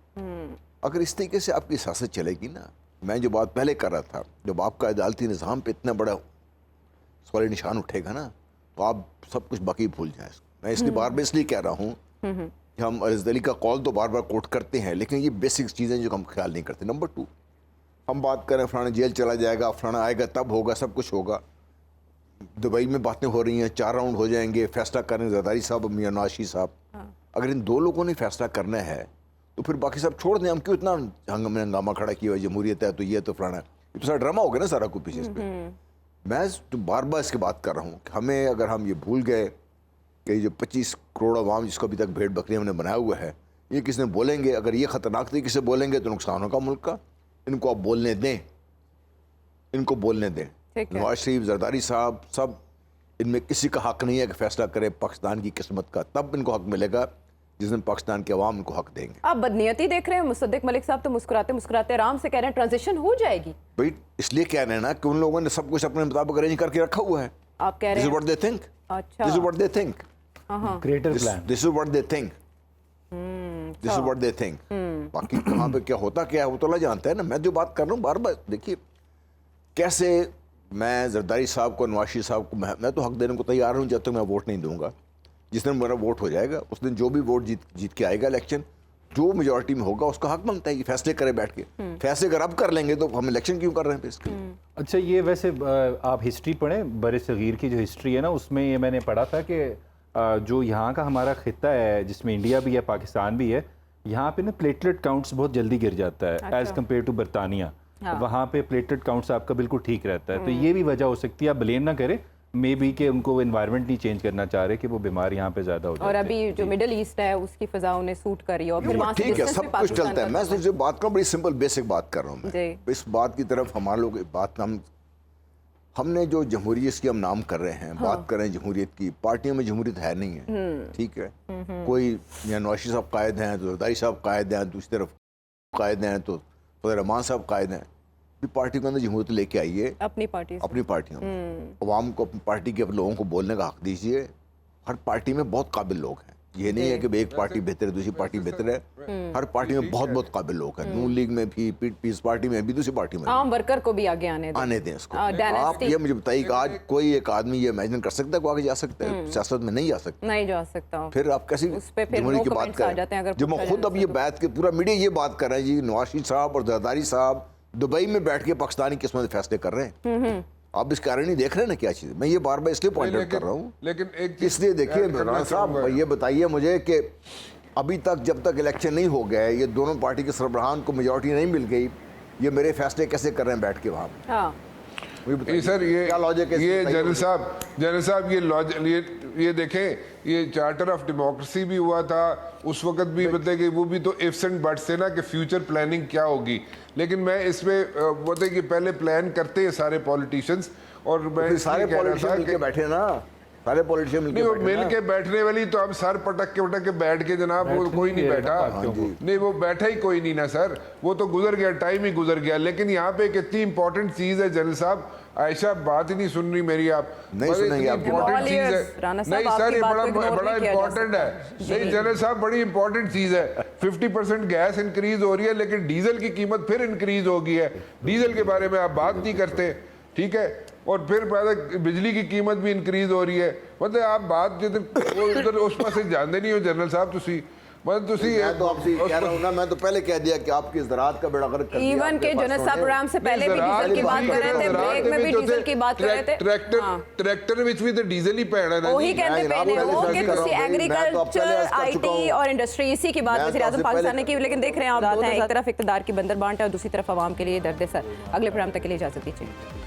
अगर इस तरीके से आपकी सियासत चलेगी ना, मैं जो बात पहले कर रहा था, जब आपका अदालती निज़ाम पे इतना बड़ा सवाल निशान उठेगा ना, तो आप सब कुछ बाकी भूल जाए। मैं इसलिए बार बार इसलिए कह रहा हूँ कि हम अली का कॉल तो बार बार कोट करते हैं, लेकिन ये बेसिक चीज़ें जो हम ख्याल नहीं करते। नंबर 2, हम बात करें फलाना जेल चला जाएगा, फलाना आएगा तब होगा, सब कुछ होगा। दुबई में बातें हो रही हैं, 4 राउंड हो जाएंगे, फैसला करें जरदारी साहब और मियां नवाज शरीफ साहब। अगर इन 2 लोगों ने फैसला करना है तो फिर बाकी सब छोड़ दें। हम क्यों इतना हंगामा खड़ा किया हुआ, जमहूरियत है तो ये तो फलाना, ये तो सारा ड्रामा हो गया ना सारा कुछ पीछे इस पे। मैं तो बार बार इसकी बात कर रहा हूँ कि हमें, अगर हम ये भूल गए कि जो 25 करोड़ अवाम जिसको अभी तक भेड़ बकरी हमने बनाया हुआ है, ये किसने बोलेंगे, अगर ये ख़तरनाक तरीके से बोलेंगे तो नुकसान होगा मुल्क का। इनको आप बोलने दें, इनको बोलने दें। ठीक है। नवाज शरीफ, जरदारी साहब, सब इनमें किसी का हक नहीं है कि फैसला करे पाकिस्तान की किस्मत का। तब इनको हक मिलेगा जिस दिन पाकिस्तान के अवाम इनको हक देंगे। आप बदनीयती देख रहे हैं। मुसद्दिक मलिक साहब तो मुस्कुराते मुस्कुराते आराम से कह रहे हैं ट्रांजिशन हो जाएगी। भाई इसलिए कह रहे हैं ना कि उन लोगों ने सब कुछ अपने मुताबिक अरेंज करके रखा हुआ है। आप कह दिस रहे इज हैं व्हाट दे थिंक, अच्छा, this is what they think, greater plan. This is what they think, this is what they think. बाकी कहाँ पे क्या होता क्या है वो तो अल्लाह जानता है ना। मैं जो बात कर रहा हूँ बार बार, देखिए कैसे मैं जरदारी साहब को, नवाज शरीफ साहब को, मैं तो हक देने को तैयार हूँ जब तक मैं वोट नहीं दूंगा। जिस दिन मेरा वोट हो जाएगा उस दिन जो भी वोट जीत के आएगा इलेक्शन, जो मेजोरिटी में होगा उसका हक बनता है कि फैसले करे बैठ के। फैसले अगर अब कर लेंगे तो हम इलेक्शन क्यों कर रहे हैं फिर इसके लिए? अच्छा, ये वैसे आप हिस्ट्री पढ़ें, बर सगीर की जो हिस्ट्री है ना, उसमें ये मैंने पढ़ा था कि जो यहाँ का हमारा खित्ता है जिसमें इंडिया भी है, पाकिस्तान भी है, यहाँ पे ना प्लेटलेट काउंट्स बहुत जल्दी गिर जाता है एज़ कम्पेयर टू बरतानिया। वहाँ पे प्लेटलेट काउंट्स आपका बिल्कुल ठीक रहता है। तो ये भी वजह हो सकती है, आप ब्लेम ना करें, मे बी कि उनको एनवायरनमेंट नहीं चेंज करना चाह रहे कि वो बीमार यहाँ पे ज़्यादा हो जाए। और अभी जो मिडिल ईस्ट है उसकी फिजा उन्हें सूट कर रही है और फिर वहाँ से ठीक है, distance सब में कुछ पाकिस्तान चलता है। का मैं सवाल। सिर्फ बात कर रहा हूँ, बड़ी सिंपल बेसिक बात कर रहा हूँ मैं। जी। इस बात की तरफ हमारे लोग बात, हमने जो जमहूरियत की हम नाम कर रहे हैं, बात कर रहे हैं जमहूरियत की, पार्टियों में जमहूरियत है नहीं है, ठीक है। कोई या नवाज शरीफ साहब कायद हैं तो जरदारी साहब कायद हैं, दूसरी तरफ कायद हैं तो रहमान साहब कायद हैं। पार्टी के अंदर जमहूरियत लेके आइए, अपनी पार्टी से। अपनी पार्टियों में अवाम को, अपनी पार्टी के लोगों को बोलने का हक दीजिए। हर पार्टी में बहुत काबिल लोग हैं, ये नहीं है कि एक पार्टी बेहतर है दूसरी पार्टी बेहतर है। हर पार्टी में बहुत बहुत काबिल लोग हैं, नून लीग में भी, पीस पार्टी में भी, दूसरी पार्टी में भी। आम वर्कर को भी आगे आने दें। आने दें इसको। dynasty- आप ये मुझे बताइए कि आज कोई एक आदमी ये इमेजिन कर सकता है कि आगे जा सकता है? सियासत में नहीं जा सकता। नहीं जा सकता हूँ। फिर आप कैसी उस पे फिर जमहूरियत no की बात comments आ जाते हैं करें? अगर जब मैं पूछा खुद जाए अब ये बात के पूरा मीडिया ये बात कर रहे हैं जी, नवाज शरीफ साहब और जरदारी साहब दुबई में बैठ के पाकिस्तानी किस्मत फैसले कर रहे हैं। आप इस कारण नहीं देख रहे हैं ना क्या चीज़? मैं ये बार बार इसलिए पॉइंट आउट कर रहा हूँ, लेकिन एक इसलिए देखिए राणा साहब ये बताइए मुझे कि अभी तक जब तक इलेक्शन नहीं हो गया, ये दोनों पार्टी के सरबराहान को मेजॉरिटी नहीं मिल गई, ये मेरे फैसले कैसे कर रहे हैं बैठ के वहाँ? हाँ, ये सर क्या लॉजिक है ये इसमें? जनरल साहब ये लॉजिक ये देखें, ये चार्टर ऑफ डेमोक्रेसी भी हुआ था उस वक्त भी, मतलब कि वो भी तो इफ्स एंड बट्स है ना कि फ्यूचर प्लानिंग क्या होगी। लेकिन मैं इसमें बोलते कि पहले प्लान करते हैं सारे पॉलिटिशियंस, और मैं सारे पॉलिटिशियन मिलके बैठे ना, सारे पॉलिटिशियन नहीं वो मिल के बैठने वाली तो अब सर पटक के बैठ के जनाब वो कोई नहीं बैठा, नहीं वो बैठा ही कोई नहीं ना सर, वो तो गुजर गया, टाइम ही गुजर गया। लेकिन यहाँ पे एक इतनी इंपॉर्टेंट चीज है जनरल साहब, आयशा बात ही नहीं सुन रही मेरी, आप नहीं सुनेंगे आप। इंपॉर्टेंट चीज है, राणा साहब, नहीं सर आपकी ये बात बड़ा को ignore बड़ा नहीं किया जा इंपॉर्टेंट है, नहीं जनरल साहब बड़ी इंपॉर्टेंट चीज है। 50% गैस इंक्रीज हो रही है लेकिन डीजल की कीमत फिर इंक्रीज हो गई है, डीजल के बारे में आप बात नहीं करते, ठीक है, और फिर बिजली की कीमत भी इंक्रीज हो रही है। मतलब आप बात जिधर उधर उस पास जानते नहीं हो जनरल साहब, तुसी मतलब तुसी मैं तो आपसे कह रहा हूं ना, मैं तो पहले कह दिया कि आपकी ज़राअत का बेड़ा गर्क कर दिया इवन के जनरल साहब प्रोग्राम से पहले भी डीजल की बात कर रहे थे, ब्रेक में भी डीजल की बात कर रहे थे। ट्रैक्टर ਵਿੱਚ ਵੀ ਤੇ ਡੀਜ਼ਲ ਹੀ ਪੈਣਾ ਨਾ वही कहते पए ने वो कि ਤੁਸੀਂ एग्रीकल्चर आईटी और इंडस्ट्री इसी की बात वज़ीर आज़म पाकिस्तान ने की। लेकिन देख रहे हैं आप, एक तरफ इक़्तिदार की बंदरबांट है और दूसरी तरफ आवाम के लिए दर्द सर। अगले प्रोग्राम तक के लिए इजाज़त दीजिए।